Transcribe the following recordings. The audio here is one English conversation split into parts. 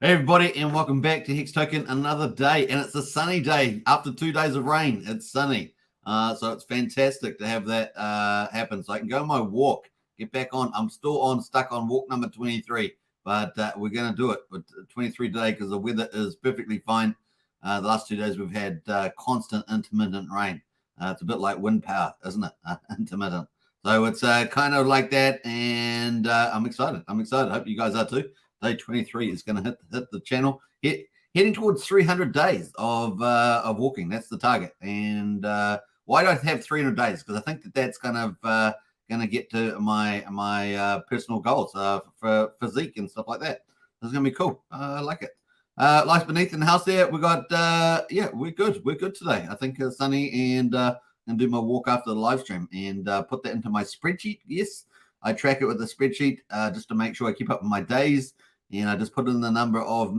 Hey everybody, and welcome back to Hex Token. Another day, and it's a sunny day after 2 days of rain. It's sunny, so it's fantastic to have that happen. So I can go on my walk, get back on. I'm still stuck on walk number 23, but we're going to do it with 23 today because the weather is perfectly fine. The last 2 days we've had constant intermittent rain. It's a bit like wind power, isn't it? Intermittent. So it's kind of like that, and I'm excited. I hope you guys are too. Day 23 is going to hit the channel. Heading towards 300 days of walking. That's the target. And why do I have 300 days? Because I think that's kind of going to get to my personal goals for physique and stuff like that. It's going to be cool. I like it. Lights beneath in the house there. We got we're good. We're good today. I think it's sunny, and do my walk after the live stream and put that into my spreadsheet. Yes, I track it with the spreadsheet just to make sure I keep up with my days. And I just put in the number of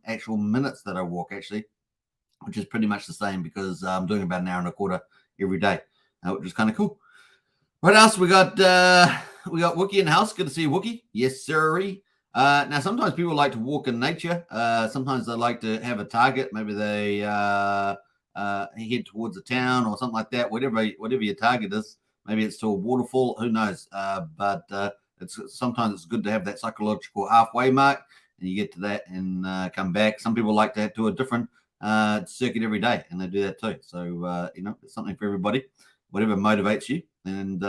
actual minutes that I walk, actually, which is pretty much the same because I'm doing about an hour and a quarter every day, which is kind of cool. What else? We got Wookie in the house. Good to see you, Wookie. Yes, sirree. Now, sometimes people like to walk in nature. Sometimes they like to have a target. Maybe they head towards a town or something like that. Whatever your target is. Maybe it's to a waterfall. Who knows? But sometimes it's good to have that psychological halfway mark, and you get to that and come back. Some people like to do a different circuit every day, and they do that too. So it's something for everybody. Whatever motivates you and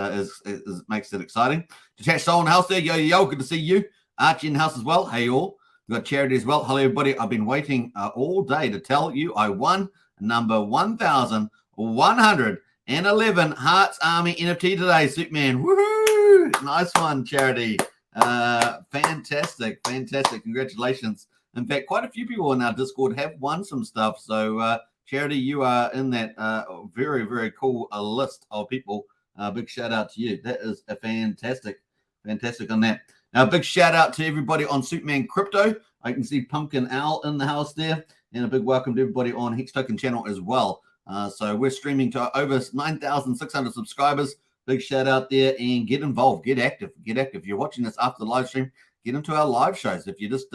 makes it exciting. Detached Soul in the house there. Yo, good to see you. Archie in the house as well. Hey all. We've got Charity as well. Hello everybody. I've been waiting all day to tell you I won number 1,111 Hearts Army NFT today, Superman. Woohoo! Nice one, Charity. Fantastic. Congratulations. In fact, quite a few people in our Discord have won some stuff. So, Charity, you are in that very, very cool list of people. Big shout out to you. That is a fantastic on that. Now, big shout out to everybody on Superman Crypto. I can see Pumpkin Owl in the house there. And a big welcome to everybody on Hex Token channel as well. So we're streaming to over 9,600 subscribers. Big shout out there, and get involved, get active. If you're watching this after the live stream, get into our live shows. If you're just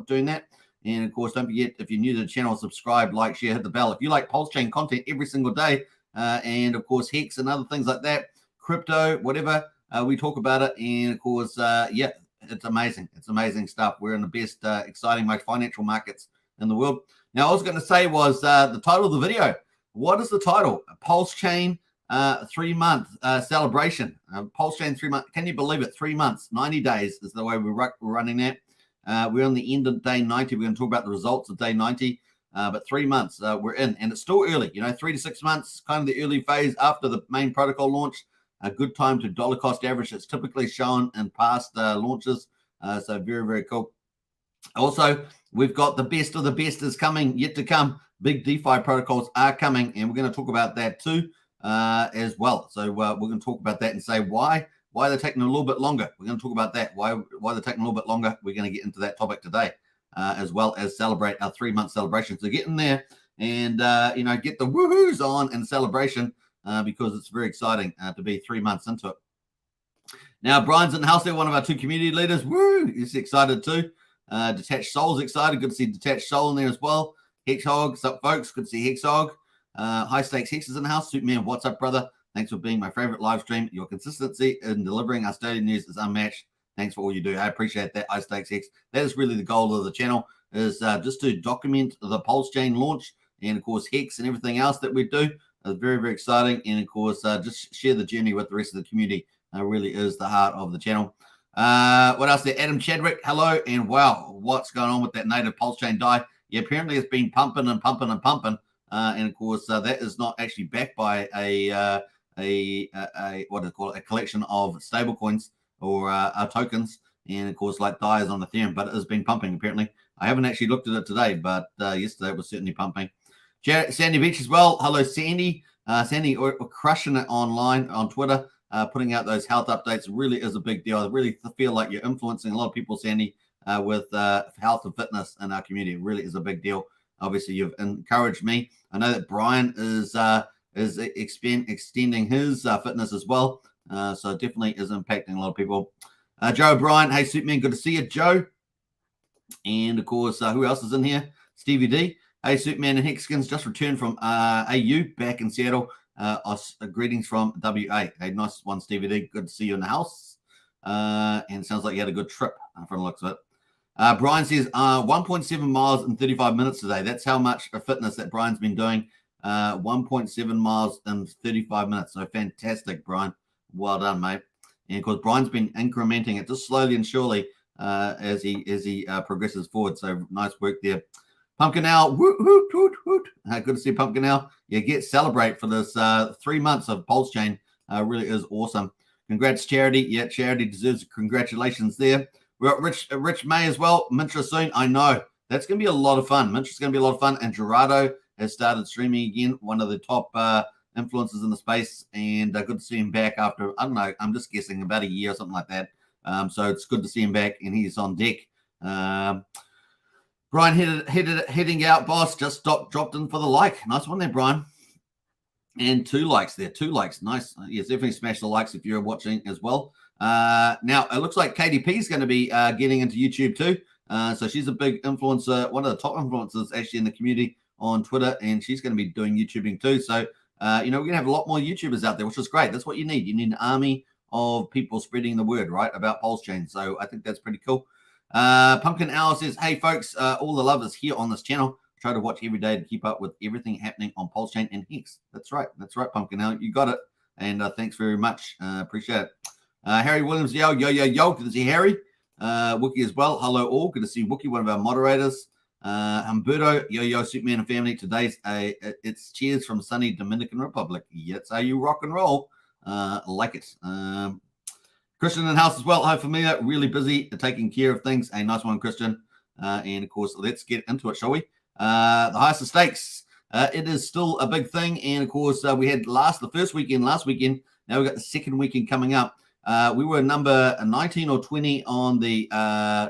doing that, and of course, don't forget, if you're new to the channel, subscribe, like, share, hit the bell. If you like Pulsechain content every single day, and of course, Hex and other things like that, crypto, whatever, we talk about it. And of course, it's amazing. It's amazing stuff. We're in the best, exciting, most financial markets in the world. Now, I was going to say was the title of the video. What is the title? Pulsechain 3-month celebration. Pulsechain 3 months. Can you believe it? 3 months, 90 days is the way we're running that. We're on the end of day 90. We're going to talk about the results of day 90. But 3 months we're in, and it's still early. 3 to 6 months, kind of the early phase after the main protocol launch. A good time to dollar cost average. It's typically shown in past launches. So very, very cool. Also, we've got the best of the best is coming, yet to come. Big DeFi protocols are coming, and we're going to talk about that too. As well. So we're going to talk about that and say why they're taking a little bit longer. We're going to talk about that, why they're taking a little bit longer. We're going to get into that topic today, as well as celebrate our 3-month celebration. So get in there and get the woohoos on and celebration because it's very exciting to be 3 months into it. Now, Brian's in the house there, one of our 2 community leaders. Woo! He's excited too. Detached Soul's excited. Good to see Detached Soul in there as well. Hexhog, what's up, folks? Good to see Hexhog. High Stakes Hex is in the house. Superman, what's up, brother? Thanks for being my favorite live stream. Your consistency in delivering our daily news is unmatched. Thanks for all you do. I appreciate that, High Stakes Hex. That is really the goal of the channel, is just to document the Pulsechain launch and, of course, Hex and everything else that we do. It's very, very exciting. And, of course, just share the journey with the rest of the community. Really is the heart of the channel. What else there? Adam Chadwick, hello. And, wow, what's going on with that native Pulsechain DAI? Yeah, apparently it's been pumping and pumping and pumping. And of course, that is not actually backed by a what do they call it? A collection of stable coins or tokens. And of course, like DAI is on Ethereum, but it has been pumping apparently. I haven't actually looked at it today, but yesterday it was certainly pumping. Sandy Beach as well. Hello, Sandy. Sandy, we're crushing it online on Twitter, putting out those health updates. Really is a big deal. I really feel like you're influencing a lot of people, Sandy, with health and fitness in our community. It really is a big deal. Obviously, you've encouraged me. I know that Brian is extending his fitness as well. So definitely is impacting a lot of people. Joe O'Brien, hey, Superman, good to see you, Joe. And of course, who else is in here? Stevie D. Hey, Superman and Hexskins just returned from AU back in Seattle. Greetings from WA. Hey, nice one, Stevie D. Good to see you in the house. And sounds like you had a good trip from the looks of it. Brian says 1.7 miles in 35 minutes today. That's how much fitness that Brian's been doing. 1.7 miles in 35 minutes. So fantastic, Brian. Well done, mate. And of course, Brian's been incrementing it just slowly and surely as he progresses forward. So nice work there. Pumpkin Owl, woot, woot, woot, woot. Good to see Pumpkin Owl. Yeah, celebrate for this 3 months of Pulsechain. Really is awesome. Congrats, Charity. Yeah, Charity deserves congratulations there. We got Rich May as well. Mintra soon. I know. That's going to be a lot of fun. Mintra's going to be a lot of fun. And Gerardo has started streaming again, one of the top influencers in the space. And good to see him back after, I don't know, I'm just guessing about a year or something like that. So it's good to see him back, and he's on deck. Brian heading out, boss. Just dropped in for the like. Nice one there, Brian. And 2 likes there. 2 likes. Nice. Yes, definitely smash the likes if you're watching as well. Now, it looks like KDP is going to be getting into YouTube too. So she's a big influencer, one of the top influencers actually in the community on Twitter, and she's going to be doing YouTubing too. So, we're going to have a lot more YouTubers out there, which is great. That's what you need. You need an army of people spreading the word, right, about Pulsechain. So I think that's pretty cool. Pumpkin Owl says, hey, folks, all the love is here on this channel. Try to watch every day to keep up with everything happening on Pulsechain and Hex. That's right. That's right, Pumpkin Owl. You got it. And thanks very much. Appreciate it. Harry Williams, yo. Good to see Harry. Wookie as well. Hello, all. Good to see Wookie, one of our moderators. Humberto, yo, Superman and family. Today's it's cheers from sunny Dominican Republic. Yes, how you rock and roll. Like it. Christian in the house as well. Hi, familiar. Really busy taking care of things. A nice one, Christian. And of course, let's get into it, shall we? The highest of stakes. It is still a big thing. And of course, we had the first weekend last weekend. Now we've got the second weekend coming up. We were number 19 or 20 on the,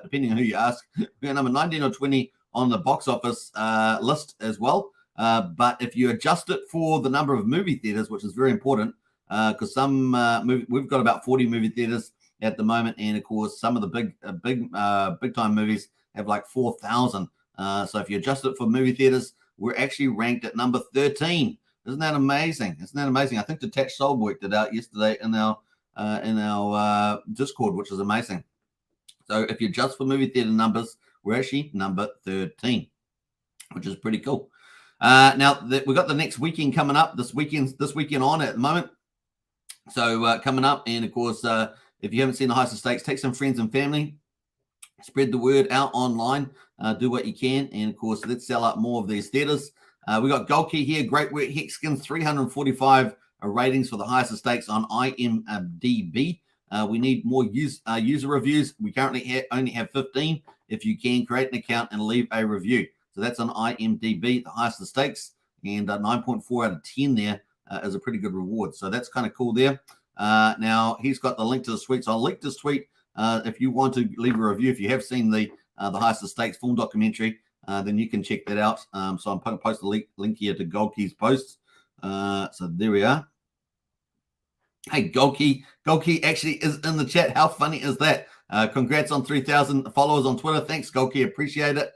depending on who you ask, we were number 19 or 20 on the box office list as well. But if you adjust it for the number of movie theaters, which is very important, because we've got about 40 movie theaters at the moment, and of course some of the big time movies have like 4,000. So if you adjust it for movie theaters, we're actually ranked at number 13. Isn't that amazing? I think Detached Soul worked it out yesterday in our Discord, which is amazing. So if you adjust for movie theater numbers, we're actually number 13, which is pretty cool. Now we've got the next weekend coming up. This weekend on at the moment. So coming up, and of course, if you haven't seen the highest of stakes, take some friends and family, spread the word out online, do what you can, and of course, let's sell out more of these theaters. We got Gold Key here, great work, Hexskins, 345 ratings for the highest of stakes on IMDb. We need more user reviews. We currently only have 15. If you can, create an account and leave a review. So that's on IMDb, the highest of stakes, and 9.4 out of 10 there. Is a pretty good reward. So that's kind of cool there. Now, he's got the link to the tweet. So I'll link this tweet if you want to leave a review. If you have seen the highest of stakes full documentary, then you can check that out. So I'm going to post the link here to Goldkey's post. So there we are. Hey, Goldkey actually is in the chat. How funny is that? Congrats on 3,000 followers on Twitter. Thanks, Goldkey. Appreciate it.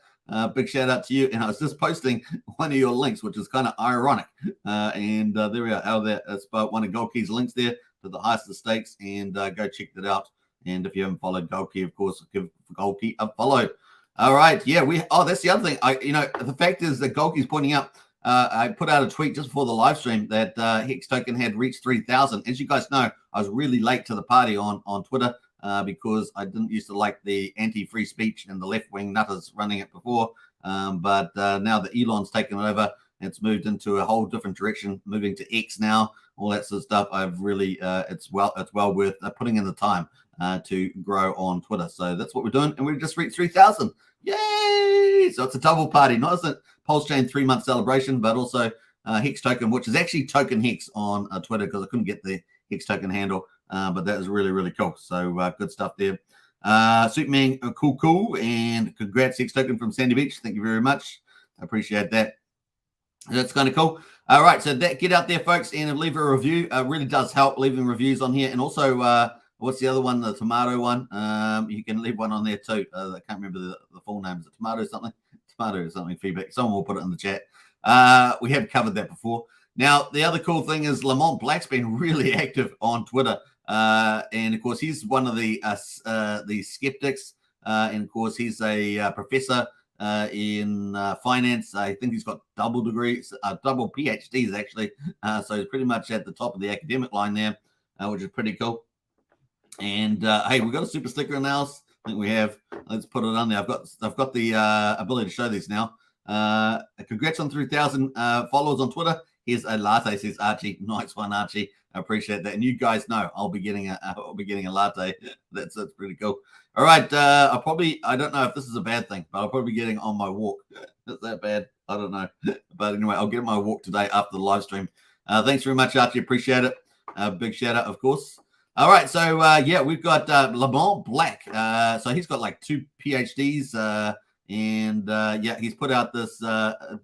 Big shout out to you. And I was just posting one of your links, which is kind of ironic. And there we are. How that's about one of Goldkey's links there to the highest of stakes. And go check that out. And if you haven't followed Goldkey, of course, give Goldkey a follow. All right. Yeah, that's the other thing. The fact is that Goldkey's pointing out, I put out a tweet just before the live stream that Hex Token had reached 3,000. As you guys know, I was really late to the party on Twitter. Because I didn't used to like the anti-free speech and the left-wing nutters running it before. But now that Elon's taken it over, it's moved into a whole different direction, moving to X now, all that sort of stuff. I've really, it's well worth putting in the time to grow on Twitter. So that's what we're doing. And we've just reached 3,000. Yay! So it's a double party, not just a Pulsechain 3-month celebration, but also Hex Token, which is actually Token Hex on Twitter because I couldn't get the Hex Token handle. But that is really, really cool. So good stuff there. Superman, cool. And congrats, Hex Token from Sandy Beach. Thank you very much. I appreciate that. That's kind of cool. All right. So get out there, folks, and leave a review. Really does help leaving reviews on here. And also What's the other one? The tomato one. You can leave one on there too. I can't remember the full name. Is it tomato something? Tomato something feedback. Someone will put it in the chat. We have covered that before. Now, the other cool thing is Lamont Black's been really active on Twitter. And of course, he's one of the skeptics. And of course, he's a professor in finance. I think he's got double degrees, double PhDs actually. So he's pretty much at the top of the academic line there, which is pretty cool. And hey, we've got a super sticker announced. I think we have. Let's put it on there. I've got the ability to show these now. Congrats on 3,000 followers on Twitter. Here's a latte, says Archie. Nice one, Archie. I appreciate that. And you guys know I'll be getting a latte. That's pretty cool. All right. I don't know if this is a bad thing, but I'll probably be getting on my walk. Is that bad? I don't know. But anyway, I'll get my walk today after the live stream. Thanks very much, Archie. Appreciate it. Big shout out, of course. All right, so yeah, we've got Lamont Black. So he's got like 2 PhDs, and yeah, he's put out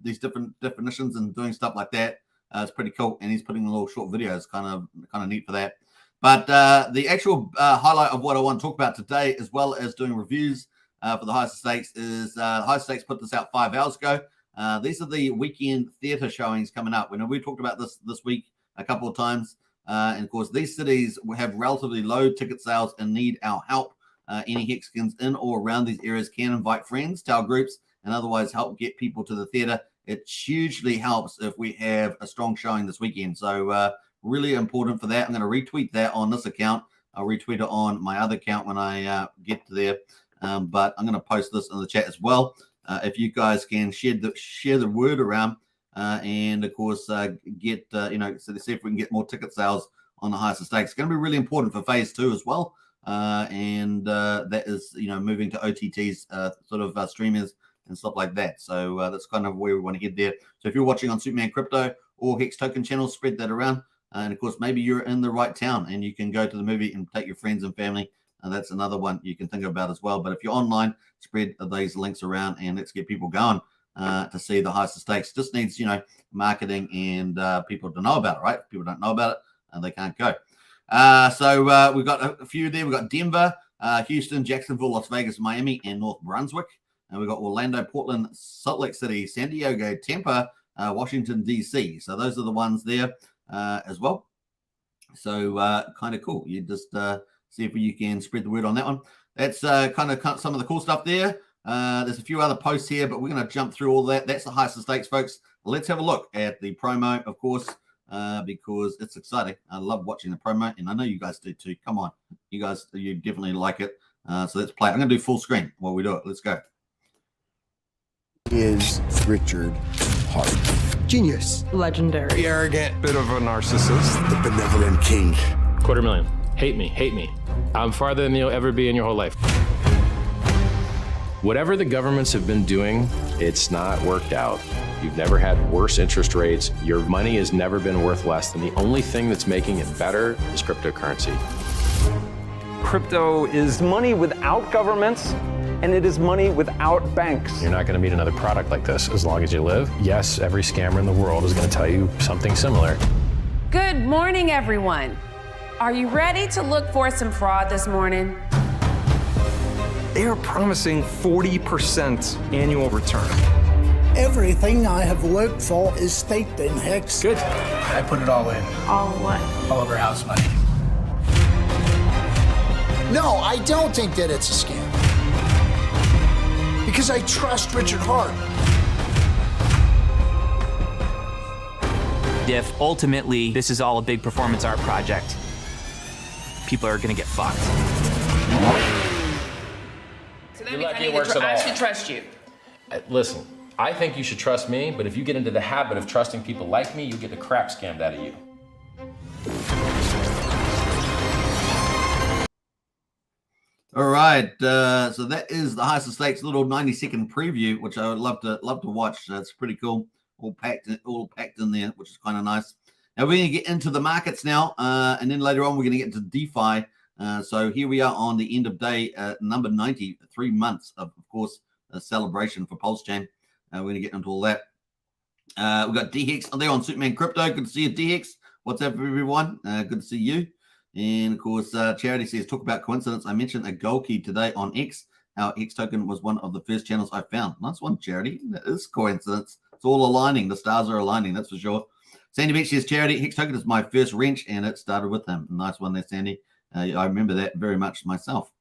these different definitions and doing stuff like that. It's pretty cool, and he's putting little short videos, kind of neat for that. But the actual highlight of what I want to talk about today, as well as doing reviews for the highest stakes, is the highest stakes put this out 5 hours ago. These are the weekend theatre showings coming up. We talked about this week a couple of times. And of course, these cities will have relatively low ticket sales and need our help. Any Hexicans in or around these areas can invite friends, tell groups, and otherwise help get people to the theatre. It hugely helps if we have a strong showing this weekend. So really important for that. I'm going to retweet that on this account. I'll retweet it on my other account when I get to there. But I'm going to post this in the chat as well. If you guys can share the word around. And of course, get so to see if we can get more ticket sales on the highest stakes. It's going to be really important for phase 2 as well. And that is, moving to OTTs, sort of streamers and stuff like that. So that's kind of where we want to head there. So if you're watching on Superman Crypto or Hex Token channels, spread that around. And of course, maybe you're in the right town and you can go to the movie and take your friends and family. And that's another one you can think about as well. But if you're online, spread these links around and let's get people going. To see the highest stakes. Just needs, marketing and people to know about it, right? If people don't know about it, they can't go. So we've got a few there. We've got Denver, Houston, Jacksonville, Las Vegas, Miami, and North Brunswick. And we've got Orlando, Portland, Salt Lake City, San Diego, Tampa, Washington, D.C. So those are the ones there as well. So kind of cool. You just see if you can spread the word on that one. That's kind of some of the cool stuff there. There's a few other posts here, but we're going to jump through all that. That's the highest stakes, folks. Let's have a look at the promo, of course, because it's exciting. I love watching the promo, and I know you guys do too. Come on. You guys, you definitely like it. So let's play. I'm going to do full screen while we do it. Let's go. Is Richard Hart. Genius. Legendary. Arrogant. Bit of a narcissist. The benevolent king. $250,000. Hate me. I'm farther than you'll ever be in your whole life. Whatever the governments have been doing, it's not worked out. You've never had worse interest rates. Your money has never been worth less. And the only thing that's making it better is cryptocurrency. Crypto is money without governments, and it is money without banks. You're not going to meet another product like this as long as you live. Yes, every scammer in the world is going to tell you something similar. Good morning, everyone. Are you ready to look for some fraud this morning? They are promising 40% annual return. Everything I have worked for is staked in Hex. Good. I put it all in. All what? All of our house money. No, I don't think that it's a scam. Because I trust Richard Hart. If ultimately this is all a big performance art project, people are gonna get fucked. So that means I should trust you. Listen, I think you should trust me, but if you get into the habit of trusting people like me, you'll get the crap scammed out of you. All right, so that is the highest stakes little 90-second preview, which I would love to watch. It's pretty cool, all packed in there, which is kind of nice. Now we're going to get into the markets now, and then later on we're going to get into DeFi. So here we are on the end of day number 90, 3 months of course, a celebration for Pulsechain. We're going to get into all that. We've got DHex there on Superman Crypto. Good to see you, DHex. What's up, everyone? Good to see you. And of course, Charity says, talk about coincidence. I mentioned a gold key today on X. Our Hex token was one of the first channels I found. Nice one, Charity. That is coincidence. It's all aligning. The stars are aligning, that's for sure. Sandy Beach says, Charity, Hex token is my first wrench, and it started with him. Nice one there, Sandy. I remember that very much myself.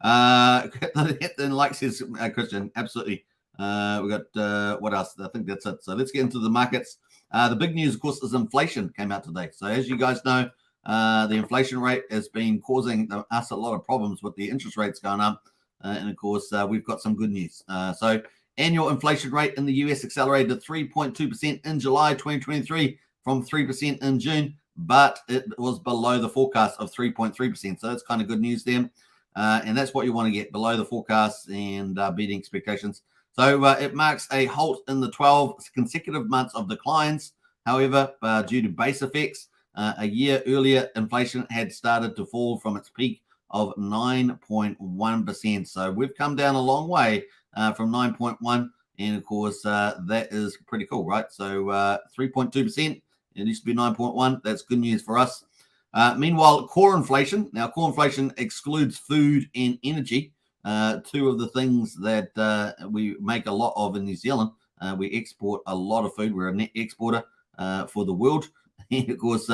Then like says Christian, absolutely. We got what else? I think that's it. So let's get into the markets. The big news, of course, is inflation came out today. So as you guys know, the inflation rate has been causing us a lot of problems with the interest rates going up. And of course, we've got some good news. So annual inflation rate in the US accelerated to 3.2% in July 2023 from 3% in June, but it was below the forecast of 3.3%. So that's kind of good news there. And that's what you want to get, below the forecast and beating expectations. So it marks a halt in the 12 consecutive months of declines. However, due to base effects, a year earlier, inflation had started to fall from its peak of 9.1%. So we've come down a long way from 9.1. And of course, that is pretty cool, right? So 3.2%, it used to be 9.1. That's good news for us. Meanwhile, core inflation. Now, core inflation excludes food and energy, two of the things that we make a lot of in New Zealand. We export a lot of food. We're a net exporter for the world. And of course,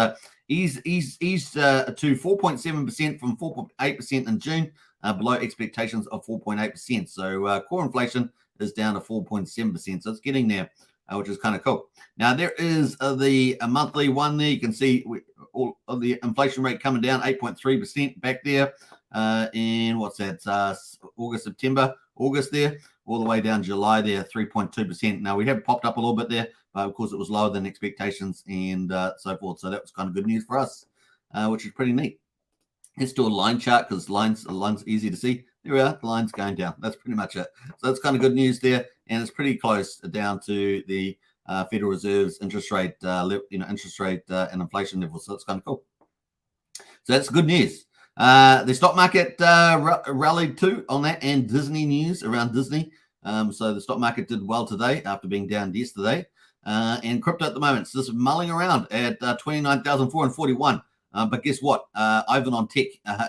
eased to 4.7% from 4.8% in June, below expectations of 4.8%. So core inflation is down to 4.7%. So it's getting there, which is kind of cool. Now, there is the monthly one there. You can see all of the inflation rate coming down, 8.3% back there. And what's that? August, September, August there, all the way down July there, 3.2%. Now, we have popped up a little bit there, but of course, it was lower than expectations and so forth. So that was kind of good news for us, which is pretty neat. Let's do a line chart because lines easy to see. There we are, the line's going down. That's pretty much it. So that's kind of good news there, and it's pretty close down to the Federal Reserve's interest rate, interest rate and inflation level. So that's kind of cool. So that's good news. The stock market rallied too on that, and Disney news around Disney. So the stock market did well today after being down yesterday. And crypto at the moment, so this is mulling around at 29,441. But guess what? Ivan on Tech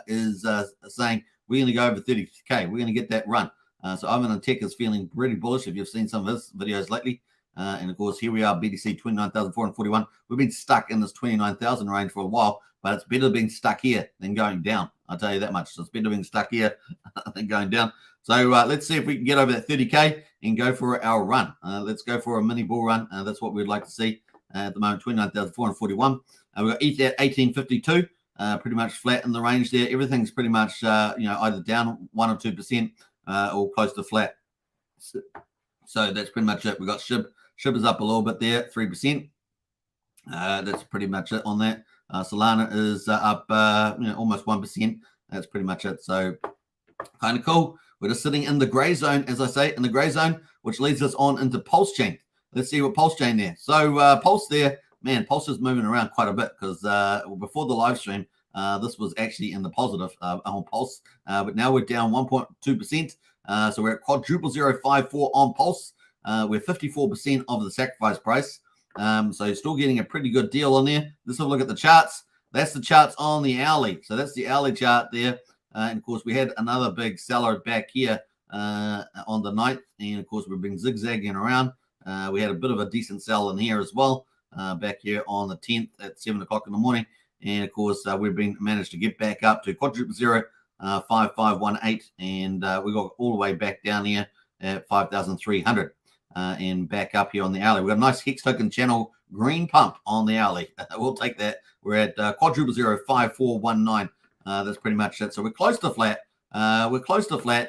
is saying we're going to go over 30K. We're going to get that run. So Ivan on Tech is feeling pretty bullish if you've seen some of his videos lately. And of course, here we are, BTC 29,441. We've been stuck in this 29,000 range for a while, but it's better being stuck here than going down. I'll tell you that much. So it's better being stuck here than going down. So let's see if we can get over that 30K and go for our run. Let's go for a mini bull run. That's what we'd like to see at the moment, 29,441. We've got ETH at 1852, pretty much flat in the range there. Everything's pretty much, either down 1 or 2% or close to flat. So that's pretty much it. We've got SHIB. SHIB is up a little bit there, 3%. That's pretty much it on that. Solana is up, almost 1%. That's pretty much it. So kind of cool. We're just sitting in the gray zone, as I say, in the gray zone, which leads us on into Pulsechain. Let's see what Pulsechain there. So Pulse there, man, Pulse is moving around quite a bit because before the live stream, this was actually in the positive on Pulse, but now we're down 1.2%. So we're at quadruple 054 on Pulse. We're 54% of the sacrifice price. So you're still getting a pretty good deal on there. Let's have a look at the charts. That's the charts on the hourly. So that's the hourly chart there. And of course, we had another big seller back here on the 9th. And of course, we've been zigzagging around. We had a bit of a decent sell in here as well, back here on the 10th at 7 o'clock in the morning. And of course, we've been managed to get back up to quadruple 05518. And we got all the way back down here at 5,300 and back up here on the hourly. We've got a nice Hex token channel green pump on the hourly. We'll take that. We're at quadruple 05419. That's pretty much it. So we're close to flat.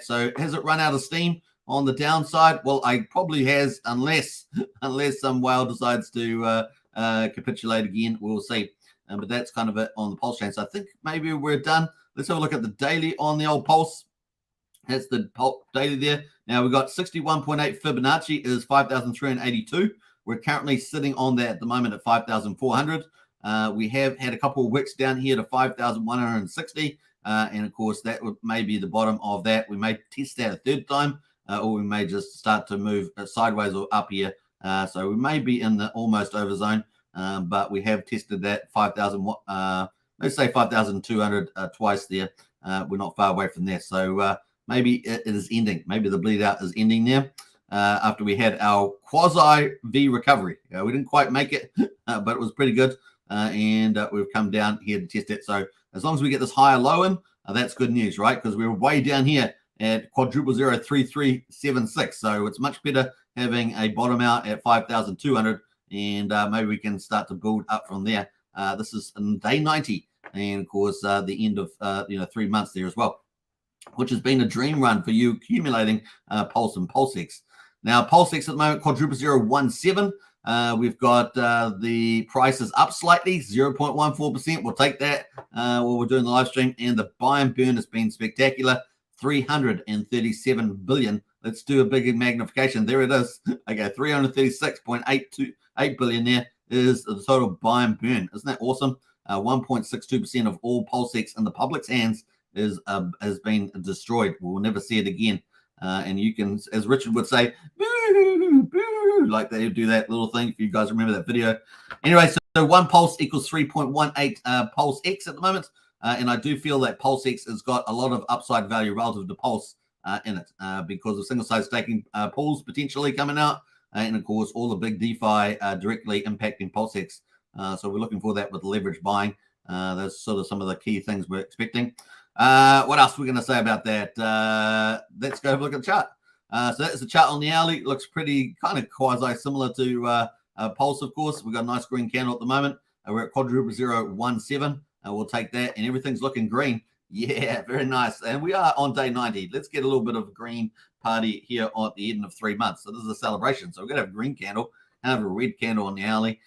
So has it run out of steam on the downside? Well, I probably has, unless some whale decides to capitulate again. We'll see. But that's kind of it on the Pulse chain. So I think maybe we're done. Let's have a look at the daily on the old Pulse. That's the Pulse daily there. Now we've got 61.8 Fibonacci is 5,382. We're currently sitting on that at the moment at 5,400. We have had a couple of wicks down here to 5,160. And of course, that may be the bottom of that. We may test that a third time, or we may just start to move sideways or up here. So we may be in the almost over zone, but we have tested that 5,000 let's say 5,200 twice there. We're not far away from there. So maybe it is ending. Maybe the bleed out is ending there after we had our quasi V recovery. We didn't quite make it, but it was pretty good. And we've come down here to test it. So as long as we get this higher low in, that's good news, right? Because we were way down here at quadruple 03376. So it's much better having a bottom out at 5,200, and maybe we can start to build up from there. This is in day 90, and of course the end of 3 months there as well, which has been a dream run for you accumulating Pulse and Pulsex. Now Pulsex at the moment quadruple 017. We've got the prices up slightly, 0.14%. We'll take that while we're doing the live stream. And the buy and burn has been spectacular, 337 billion. Let's do a big magnification. There it is. Okay, 336.828 billion there is the total buy and burn. Isn't that awesome? 1.62% of all Pulsex in the public's hands has been destroyed. We'll never see it again. And you can, as Richard would say, boo, boo, like they do that little thing, if you guys remember that video. Anyway, so one Pulse equals 3.18 Pulse X at the moment. And I do feel that Pulse X has got a lot of upside value relative to Pulse in it because of single-side staking pools potentially coming out. And, of course, all the big DeFi directly impacting Pulse X. So we're looking for that with leverage buying. That's sort of some of the key things we're expecting. What else are we going to say about that? Let's go have a look at the chart. So that's the chart on the hourly. It looks pretty kind of quasi similar to Pulse, of course. We've got a nice green candle at the moment. We're at quadruple 017. We'll take that, and everything's looking green. Yeah, very nice. And we are on day 90. Let's get a little bit of a green party here at the end of 3 months. So this is a celebration. So we're going to have a green candle and have a red candle on the hourly.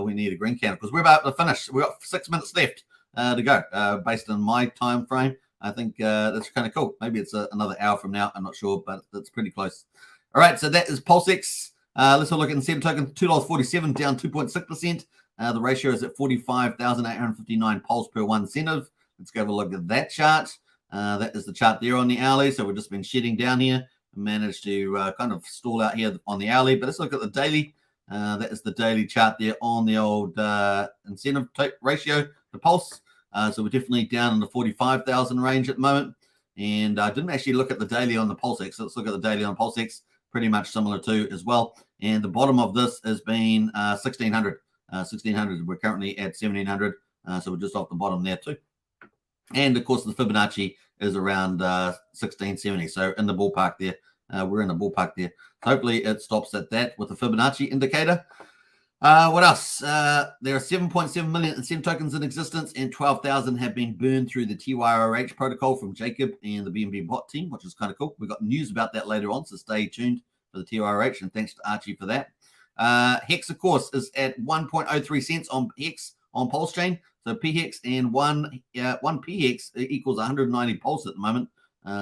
We need a green candle because we're about to finish. We've got 6 minutes left to go based on my time frame. I think that's kind of cool. Maybe it's another hour from now. I'm not sure, but that's pretty close. All right, so that is Pulsex. Let's have a look at incentive token, $2.47, down 2.6%. The ratio is at 45,859 pulse per one incentive. Let's go have a look at that chart. That is the chart there on the hourly. So we've just been shedding down here. Managed to kind of stall out here on the hourly. But let's look at the daily. That is the daily chart there on the old incentive ratio, the pulse. So we're definitely down in the 45,000 range at the moment. And I didn't actually look at the daily on the Pulsex. So let's look at the daily on Pulsex. Pretty much similar to as well. And the bottom of this has been 1,600. 1,600. We're currently at 1,700. So we're just off the bottom there too. And of course, the Fibonacci is around 1,670. So in the ballpark there. We're in the ballpark there. So hopefully it stops at that with the Fibonacci indicator. What else? There are 7.7 million incentive tokens in existence, and 12,000 have been burned through the TYRH protocol from Jacob and the BNB bot team, which is kind of cool. We've got news about that later on, so stay tuned for the TYRH, and thanks to Archie for that. Hex, of course, is at 1.03 cents on Hex on Pulsechain. So PHEX and one PHEX equals 190 Pulse at the moment.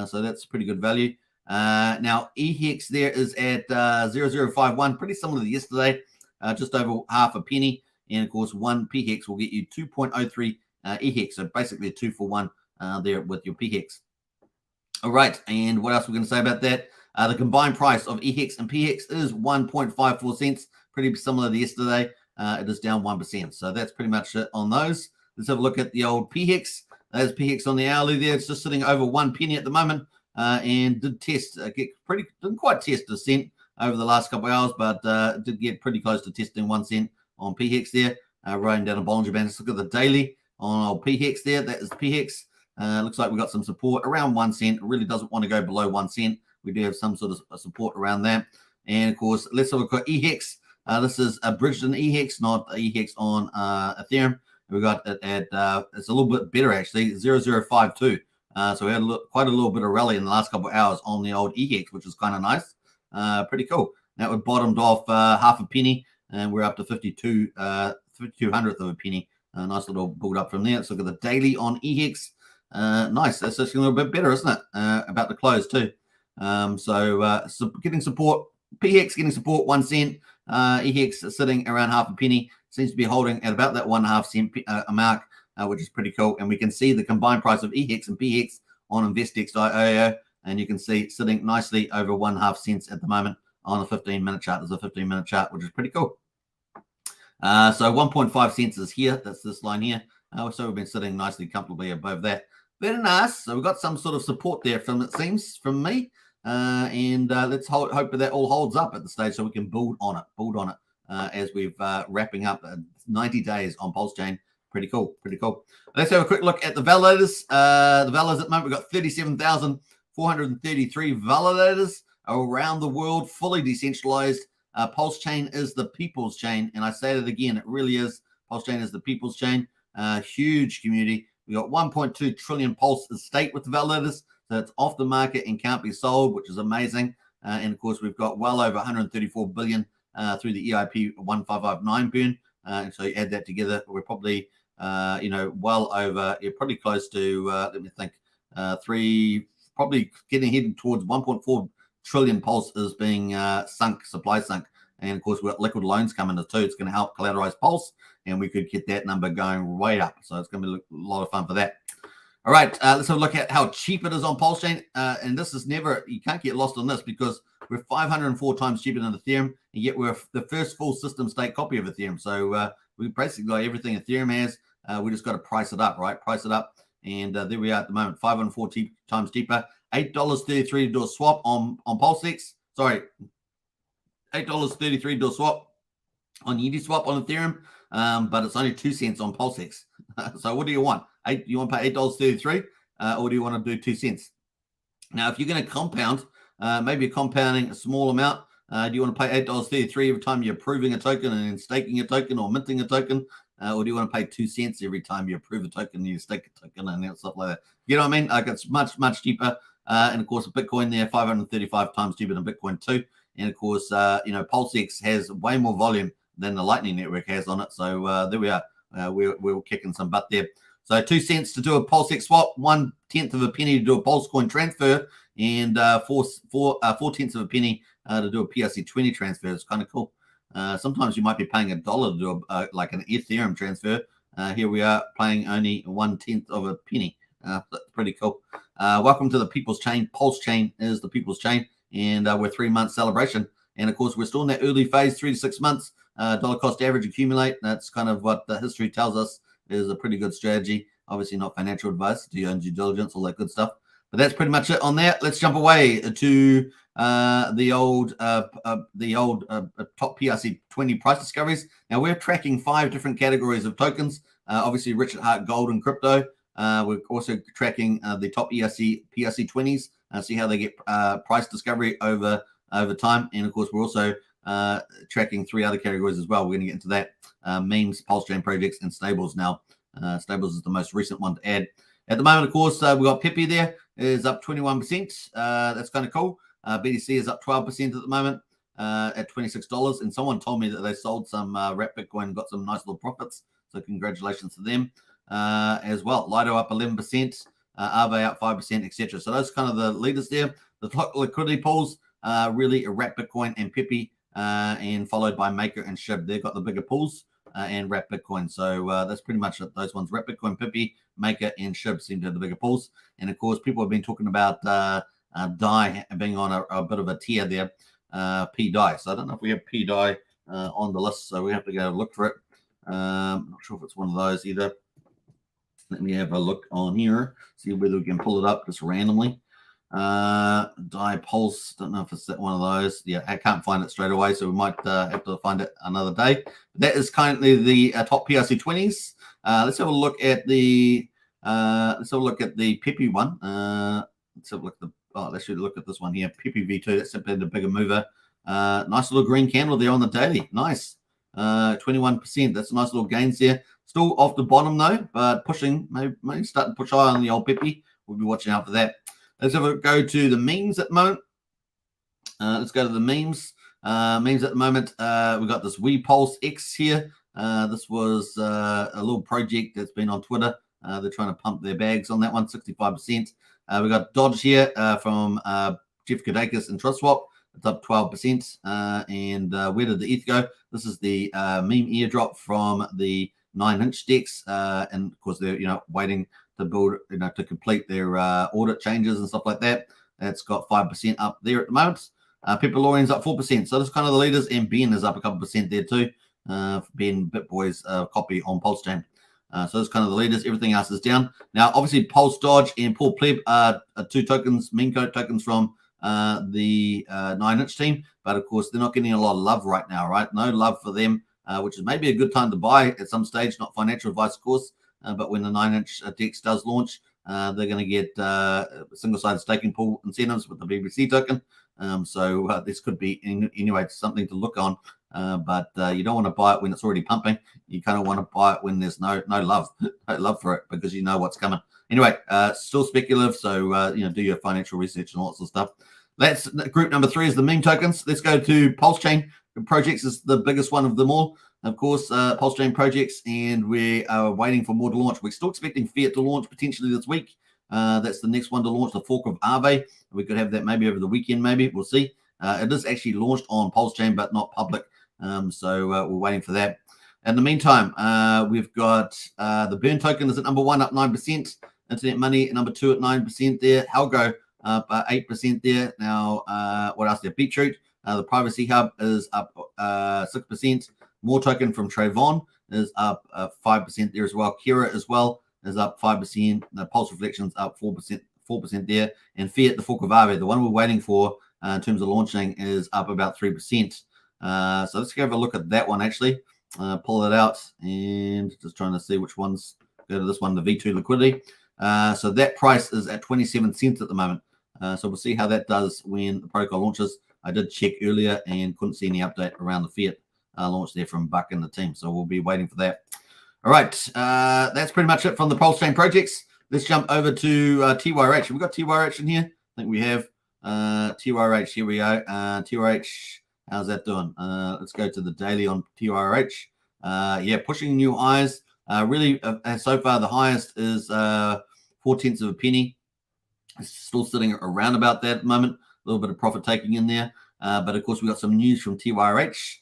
So that's pretty good value. Now, EHEX there is at 0051, pretty similar to yesterday. Just over half a penny, and of course, one PHEX will get you 2.03 EHEX, so basically a 2-for-1 there with your PHEX. All right, and what else are we going to say about that? The combined price of EHEX and PHEX is 1.54 cents, pretty similar to yesterday. It is down 1%, so that's pretty much it on those. Let's have a look at the old PHEX. There's PHEX on the hourly there. It's just sitting over 1 penny at the moment, and did test, didn't quite test a cent over the last couple of hours, but did get pretty close to testing 1 cent on PHEX there, riding down a Bollinger Band. Let's look at the daily on old PHEX there. That is PHEX. Looks like we got some support around 1 cent. It really doesn't want to go below 1 cent. We do have some sort of support around that. And of course, let's have a look at EHEX. This is a bridged in EHEX, not EHEX on Ethereum. We got it at it's a little bit better actually, 0052. So we had quite a little bit of rally in the last couple of hours on the old EHEX, which is kind of nice. Pretty cool. Now we bottomed off half a penny, and we're up to 5200th of a penny. Nice little build up from there. Let's look at the daily on EHEX. Nice. That's just a little bit better, isn't it? About to close too. So getting support. PHEX getting support 1 cent. EHEX sitting around half a penny. Seems to be holding at about that 1.5 cent mark, which is pretty cool. And we can see the combined price of EHEX and PHEX on InvestX.io. And you can see sitting nicely over 1.5 cents at the moment on a 15-minute chart. There's a 15-minute chart, which is pretty cool. So 1.5 cents is here. That's this line here. So we've been sitting nicely comfortably above that. Very nice. So we've got some sort of support there from, it seems, from me. And let's hope that all holds up at the stage so we can build on it as we've wrapping up 90 days on Pulsechain. Pretty cool. Let's have a quick look at the validators. The validators at the moment, we've got 37,433 validators around the world, fully decentralized. Pulsechain is the people's chain. And I say that again, it really is. Pulsechain is the people's chain. Huge community. We got 1.2 trillion Pulse estate with the validators. So it's off the market and can't be sold, which is amazing. And of course, we've got well over 134 billion through the EIP 1559 burn. And so you add that together, we're probably, well over, you're probably close to, let me think, probably getting heading towards 1.4 trillion Pulse is being supply sunk. And of course, we've got liquid loans coming too. It's going to help collateralize Pulse, and we could get that number going way up. So it's going to be a lot of fun for that. All right, let's have a look at how cheap it is on Pulsechain. And this is you can't get lost on this because we're 504 times cheaper than Ethereum, and yet we're the first full system state copy of Ethereum. So we basically got everything Ethereum has. We just got to price it up, right? Price it up. And there we are at the moment, 504 times cheaper. $8.33 to do a swap on Pulsex. Sorry, $8.33 to do a swap on Uniswap on Ethereum, but it's only 2 cents on Pulsex. So what do you want? You want to pay $8.33, or do you want to do 2 cents? Now, if you're going to compound, maybe compounding a small amount, do you want to pay $8.33 every time you're approving a token and then staking a token or minting a token, or do you want to pay 2 cents every time you approve a token and you stake a token and stuff like that? You know what I mean? Like it's much, much cheaper. And of course, Bitcoin there, 535 times cheaper than Bitcoin too. And of course, Pulsex has way more volume than the Lightning Network has on it. So there we are. We're kicking some butt there. So 2 cents to do a Pulsex swap, 1/10 of a penny to do a Pulsecoin transfer, and 4/10 of a penny to do a PRC20 transfer. It's kind of cool. Sometimes you might be paying $1 to do like an Ethereum transfer. Here we are paying only 1/10 of a penny. That's pretty cool. Welcome to the People's Chain. Pulsechain is the People's Chain, and we're 3 months celebration. And of course, we're still in that early phase, 3 to 6 months. Dollar cost average accumulate. That's kind of what the history tells us is a pretty good strategy. Obviously, not financial advice. Do your own due diligence, all that good stuff. But that's pretty much it on that. Let's jump away to the old top PRC20 price discoveries. Now we're tracking 5 different categories of tokens. Obviously, Richard Hart Gold and crypto. We're also tracking the top PRC20s. See how they get price discovery over time. And of course, we're also tracking 3 other categories as well. We're going to get into that. Memes, Pulsechain projects, and stables now. Stables is the most recent one to add. At the moment, of course, we've got Pepe there. Is up 21%. That's kind of cool. BTC is up 12% at the moment at $26. And someone told me that they sold some wrap Bitcoin and got some nice little profits. So congratulations to them as well. Lido up 11%. Aave up 5%, etc. So those are kind of the leaders there. The top liquidity pools really wrap Bitcoin and Pepe, and followed by Maker and Shib. They've got the bigger pools and wrap Bitcoin. So that's pretty much it. Those ones, wrap Bitcoin, Pepe, Maker, and Shib seem to have the bigger pools. And of course, people have been talking about DAI being on a bit of a tier there, PDAI. So I don't know if we have PDAI on the list, so we have to go look for it. I'm not sure if it's one of those either. Let me have a look on here, see whether we can pull it up just randomly. DAI Pulse, don't know if it's that one of those. Yeah, I can't find it straight away, so we might have to find it another day. That is currently the top PRC20s. Let's have a look at the Pepe one. Let's have a look at let's look at this one here. Pepe V2, that's simply the bigger mover. Nice little green candle there on the daily. Nice. 21%. That's a nice little gains there. Still off the bottom though, but pushing, maybe starting to push high on the old Pepe. We'll be watching out for that. Let's have a go to the memes at the moment. Let's go to the memes. Memes at the moment. We've got this WePulse X here. This was a little project that's been on Twitter. They're trying to pump their bags on that one, 65%. We've got Dodge here from Jeff Kudakis and TrustSwap. It's up 12%. And where did the ETH go? This is the meme airdrop from the 9-inch DEX. And of course, they're waiting to build, to complete their audit changes and stuff like that. That's got 5% up there at the moment. Pepperlorian's up 4%. So that's kind of the leaders. And Ben is up a couple percent there too. Ben BitBoy's copy on Pulsechain. So those kind of the leaders. Everything else is down. Now, obviously, Pulse Dodge and Paul Pleb are two tokens, meme code tokens from the 9-inch team. But, of course, they're not getting a lot of love right now, right? No love for them, which is maybe a good time to buy at some stage. Not financial advice, of course. But when the 9-inch DEX does launch, they're going to get single-sided staking pool incentives with the BBC token. So this could be, anyway, something to look on. But you don't want to buy it when it's already pumping. You kind of want to buy it when there's no love for it, because you know what's coming. Anyway, still speculative, so do your financial research and all that sort of stuff. That's group number 3 is the meme tokens. Let's go to Pulsechain projects. Is the biggest one of them all, of course. Pulsechain projects, and we are waiting for more to launch. We're still expecting Fiat to launch potentially this week. That's the next one to launch, the fork of Aave. We could have that maybe over the weekend, maybe. We'll see. It is actually launched on Pulsechain, but not public. So we're waiting for that. In the meantime, we've got the Burn token is at number 1, up 9%. Internet Money at number 2 at 9% there. Helgo up 8% there. Now, what else there? Beetroot. The Privacy Hub is up 6%. More token from Trayvon is up 5% there as well. Kira as well is up 5%. The Pulse Reflections up 4% there. And Fiat, the fork of Aave, the one we're waiting for in terms of launching, is up about 3%. So let's go have a look at that one, actually. Pull it out and just trying to see which ones. Go to this one, the V2 liquidity. So that price is at 27 cents at the moment. So we'll see how that does when the protocol launches. I did check earlier and couldn't see any update around the Fiat launch there from Buck and the team. So we'll be waiting for that. All right. That's pretty much it from the Pulsechain projects. Let's jump over to TYRH. Have we got TYRH in here? I think we have. TYRH, here we go. TYRH, how's that doing? Let's go to the daily on TYRH. Yeah, pushing new highs. Really, so far, the highest is 0.4 of a penny. It's still sitting around about that at the moment. A little bit of profit taking in there. But, of course, we got some news from TYRH.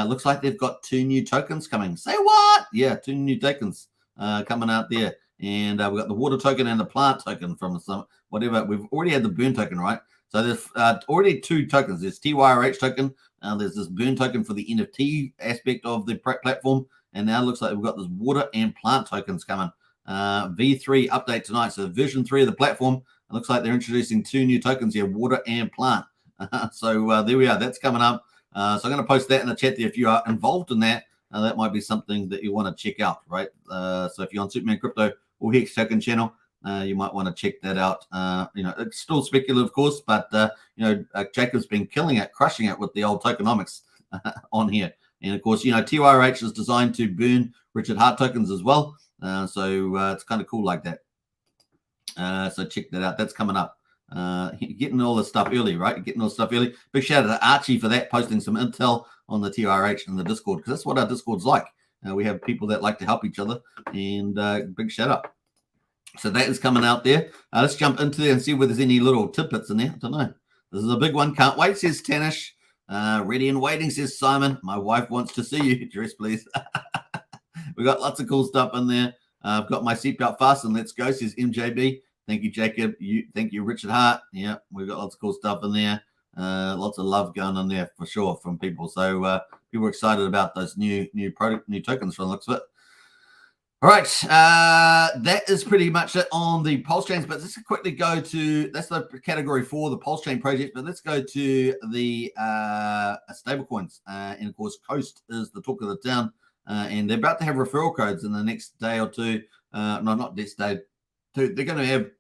Looks like they've got 2 new tokens coming. Say what? Yeah, 2 new tokens coming out there. And we've got the water token and the plant token from some whatever. We've already had the burn token, right? So there's already 2 tokens. There's TYRH token. There's this burn token for the NFT aspect of the platform. And now it looks like we've got this water and plant tokens coming. V3 update tonight. So version 3 of the platform. It looks like they're introducing 2 new tokens here, water and plant. So there we are. That's coming up. So I'm going to post that in the chat there. If you are involved in that, that might be something that you want to check out, right? So if you're on Superman Crypto or Hex Token channel, you might want to check that out. It's still speculative, of course, but Jacob's been killing it, crushing it with the old tokenomics on here. And of course, TYRH is designed to burn Richard Hart tokens as well. So it's kind of cool like that. So check that out. That's coming up. Getting all this stuff early, right? Getting all this stuff early. Big shout out to Archie for that, posting some intel on the TYRH in the Discord, because that's what our Discord's like. We have people that like to help each other, and big shout out. So that is coming out there. Let's jump into there and see whether there's any little tidbits in there. I don't know. This is a big one. Can't wait, says Tanish. Ready and waiting, says Simon. My wife wants to see you. Dress, please. We got lots of cool stuff in there. I've got my seatbelt fastened. Let's go, says MJB. Thank you, Jacob. Thank you, Richard Hart. Yeah, we've got lots of cool stuff in there. Lots of love going on there for sure from people. So people are excited about those new tokens from the looks of it. All right, that is pretty much it on the pulse chains. But let's quickly go to, that's the category 4, the pulse chain project. But let's go to the stable coins. And of course, Coast is the talk of the town. And they're about to have referral codes in the next day or two. No, not this day. They're going to have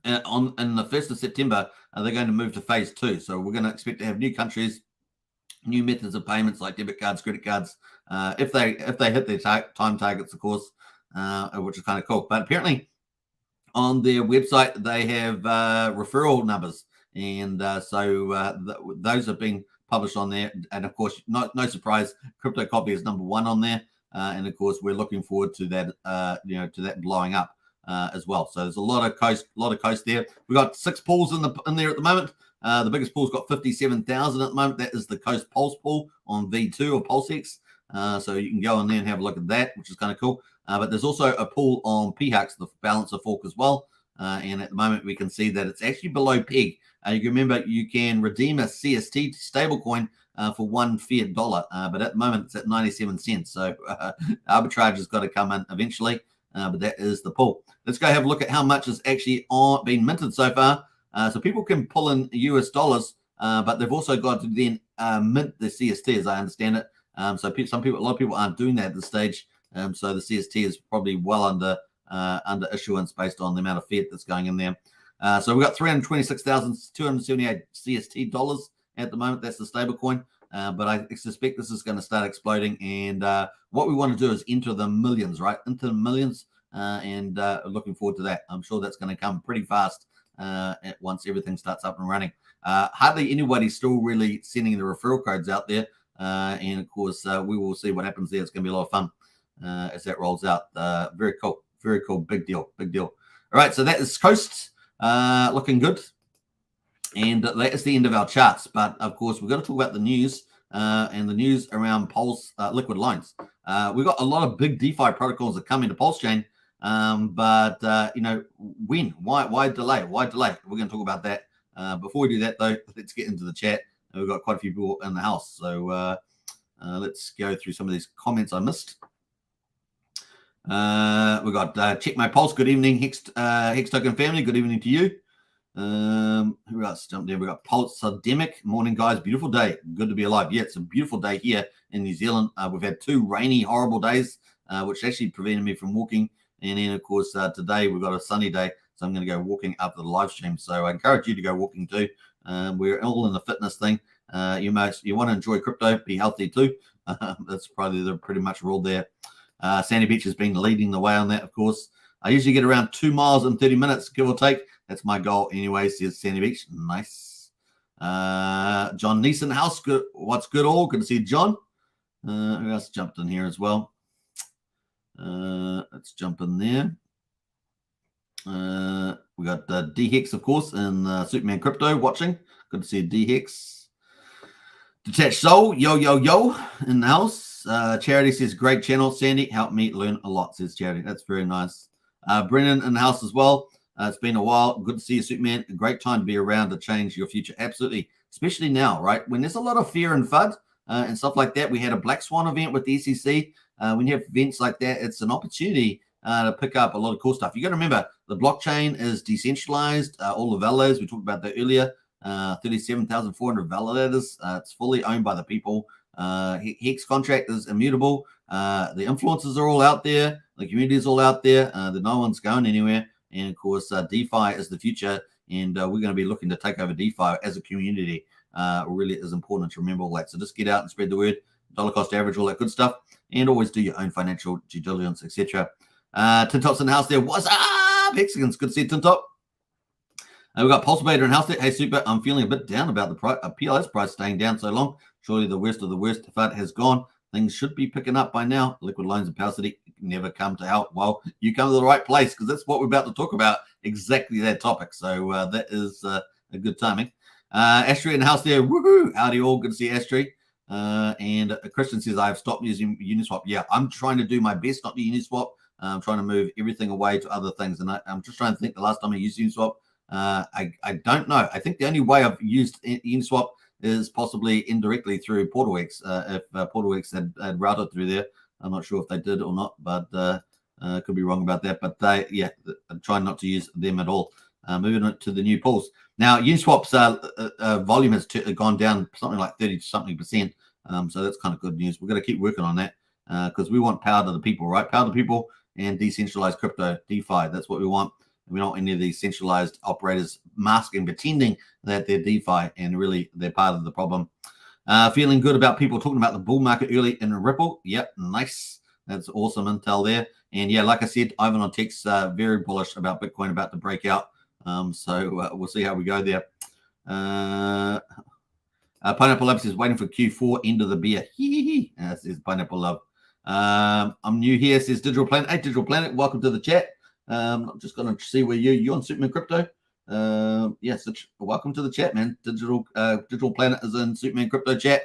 in the 1st of September, they're going to move to phase 2. So we're going to expect to have new countries, new methods of payments like debit cards, credit cards, if they hit their time targets, of course, which is kind of cool. But apparently on their website, they have referral numbers. And those have been published on there. And of course, no surprise, Crypto Copy is number 1 on there. And of course, we're looking forward to that, to that blowing up as well. So there's a lot of coast there. We've got 6 pools in there at the moment. The biggest pool's got 57,000 at the moment. That is the Coast Pulse pool on V2 or Pulsex. So you can go in there and have a look at that, which is kind of cool. But there's also a pool on PHUX, the Balancer fork as well. And at the moment, we can see that it's actually below peg. You can remember you can redeem a CST stablecoin for one fiat dollar, but at the moment it's at 97 cents. So arbitrage has got to come in eventually, but that is the pull. Let's go have a look at how much has actually been minted so far. So people can pull in US dollars, but they've also got to then mint the CST, as I understand it. So a lot of people aren't doing that at this stage. So the CST is probably well under issuance based on the amount of fiat that's going in there. So we've got 326,278 CST dollars at the moment. That's the stable coin. But I suspect this is going to start exploding. And what we want to do is enter the millions, right? Into the millions. And looking forward to that. I'm sure that's going to come pretty fast once everything starts up and running. Hardly anybody's still really sending the referral codes out there. And of course, we will see what happens there. It's going to be a lot of fun as that rolls out. Very cool. Very cool. Big deal. Big deal. All right. So that is Coast looking good. And that is the end of our charts. But of course, we've got to talk about the news and the news around Pulse liquid loans. We've got a lot of big DeFi protocols that come into Pulsechain. But you know, when? Why delay? Why delay? We're going to talk about that. Before we do that, though, let's get into the chat. We've got quite a few people in the house. So let's go through some of these comments I missed. We've got Check My Pulse. Good evening, Hex Token family. Good evening to you. Who else jumped in? We've got Pulsedemic. Morning, guys. Beautiful day. Good to be alive. Yeah, it's a beautiful day here in New Zealand. We've had 2 rainy, horrible days, which actually prevented me from walking. And then, of course, today we've got a sunny day. So I'm going to go walking after the live stream. So I encourage you to go walking too. We're all in the fitness thing. You want to enjoy crypto, be healthy too. That's probably the pretty much rule there. Sandy Beach has been leading the way on that, of course. I usually get around 2 miles in 30 minutes, give or take. That's my goal anyway, says Sandy Beach. Nice. John Neeson House, good. What's good all? Good to see John. Who else jumped in here as well? Let's jump in there. We got D-Hex, of course, and Superman Crypto watching. Good to see D-Hex. Detached Soul, yo, in the house. Charity says, great channel, Sandy. Helped me learn a lot, says Charity. That's very nice. Brennan in the house as well. It's been a while. Good to see you, Superman. A great time to be around to change your future. Absolutely. Especially now, right? When there's a lot of fear and FUD and stuff like that. We had a Black Swan event with the SEC. When you have events like that, it's an opportunity to pick up a lot of cool stuff. You got to remember, the blockchain is decentralized. All the validators, we talked about that earlier, 37,400 validators. It's fully owned by the people. Hex contract is immutable. The influencers are all out there. The community is all out there. No one's going anywhere. And of course, DeFi is the future. And we're going to be looking to take over DeFi as a community. Really is important to remember all that. So just get out and spread the word. Dollar cost average, all that good stuff. And always do your own financial due diligence, etc. Tintop's in the house there. What's up, Hexagons? Good to see you, Tintop. We've got Pulsechain in the house there. Hey, Super, I'm feeling a bit down about the PLS price staying down so long. Surely the worst of the worst FUD has gone. Things should be picking up by now. Liquid loans and Power City never come to help. Well, you come to the right place because that's what we're about to talk about. Exactly that topic. So that is a good timing. Astrid in the house there. Woohoo! Howdy all. Good to see Astrid. And Christian says, I've stopped using Uniswap. Yeah, I'm trying to do my best not to Uniswap. I'm trying to move everything away to other things. And I'm just trying to think the last time I used Uniswap. I don't know. I think the only way I've used Uniswap is possibly indirectly through PortalX. If PortalX had routed through there, I'm not sure if they did or not, but could be wrong about that. But I'm trying not to use them at all. Moving on to the new pools. Now, Uniswap's volume has gone down something like 30-something%. So that's kind of good news. We're going to keep working on that because we want power to the people, right? Power to the people and decentralized crypto, DeFi. That's what we want. We don't want any of these centralized operators masking, pretending that they're DeFi, and really they're part of the problem. Feeling good about people talking about the bull market early in Ripple. Yep, nice. That's awesome intel there. And yeah, like I said, Ivan on text, very bullish about Bitcoin about to break out. So we'll see how we go there. Pineapple Love says, waiting for Q4, end of the beer. Says Pineapple Love. I'm new here, says Digital Planet. Hey, Digital Planet, welcome to the chat. I'm just going to see where you're on Superman Crypto. Yes, welcome to the chat, man. Digital Planet is in Superman Crypto chat.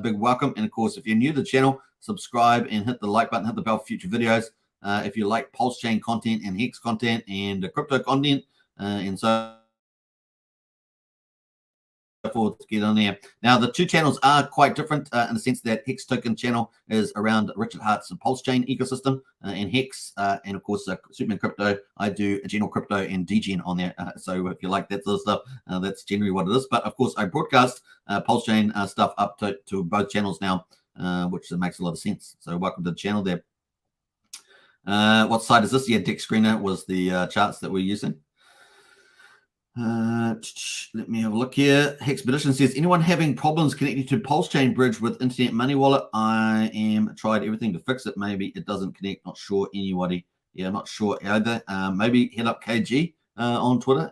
Big welcome. And of course, if you're new to the channel, subscribe and hit the like button, hit the bell for future videos. If you like Pulsechain content and Hex content and crypto content, and so forth to get on there. Now, the two channels are quite different in the sense that Hex Token channel is around Richard Hart's Pulsechain ecosystem and Hex, and of course, Superman Crypto. I do general crypto and DGen on there. So if you like that sort of stuff, that's generally what it is. But of course, I broadcast Pulsechain stuff up to both channels now, which makes a lot of sense. So welcome to the channel there. What site is this? Yeah, Deck Screener was the charts that we're using. Let me have a look here. Hexpedition says, anyone having problems connecting to Pulsechain bridge with Internet Money Wallet? I am tried everything to fix it. Maybe it doesn't connect. Not sure anybody. Yeah, I'm not sure either. Maybe hit up KG on Twitter.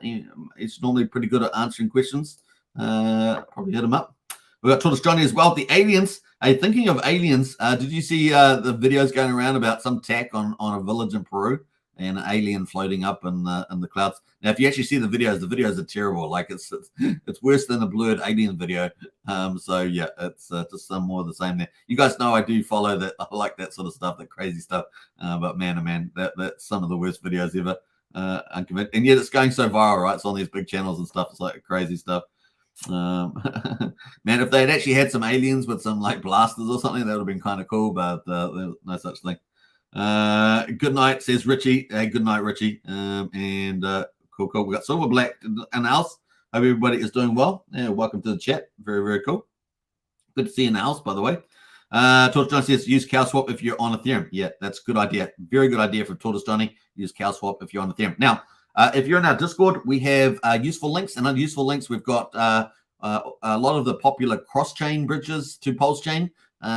He's normally pretty good at answering questions. Probably hit him up. We've got Tortoise Johnny as well. The aliens. Hey, thinking of aliens, did you see the videos going around about some attack on a village in Peru and an alien floating up in the clouds? Now, if you actually see the videos are terrible. Like it's worse than a blurred alien video. So yeah, it's just some more of the same there. You guys know I do follow that. I like that sort of stuff, that crazy stuff. But man, oh man, that's some of the worst videos ever. And yet it's going so viral, right? It's on these big channels and stuff. It's like crazy stuff. Man, if they had actually had some aliens with some like blasters or something, that would have been kind of cool, but there's no such thing. Good night, says Richie. Good night, Richie. Cool. We got Silver Black and Alice. Hope everybody is doing well. Yeah, welcome to the chat. Very, very cool. Good to see you in the house, by the way. Tortoise Johnny says use CowSwap if you're on Ethereum. Yeah, that's a good idea. Very good idea for Tortoise Johnny. Use CowSwap if you're on Ethereum. Now, if you're in our Discord, we have useful links and unuseful links. We've got a lot of the popular cross-chain bridges to Pulsechain.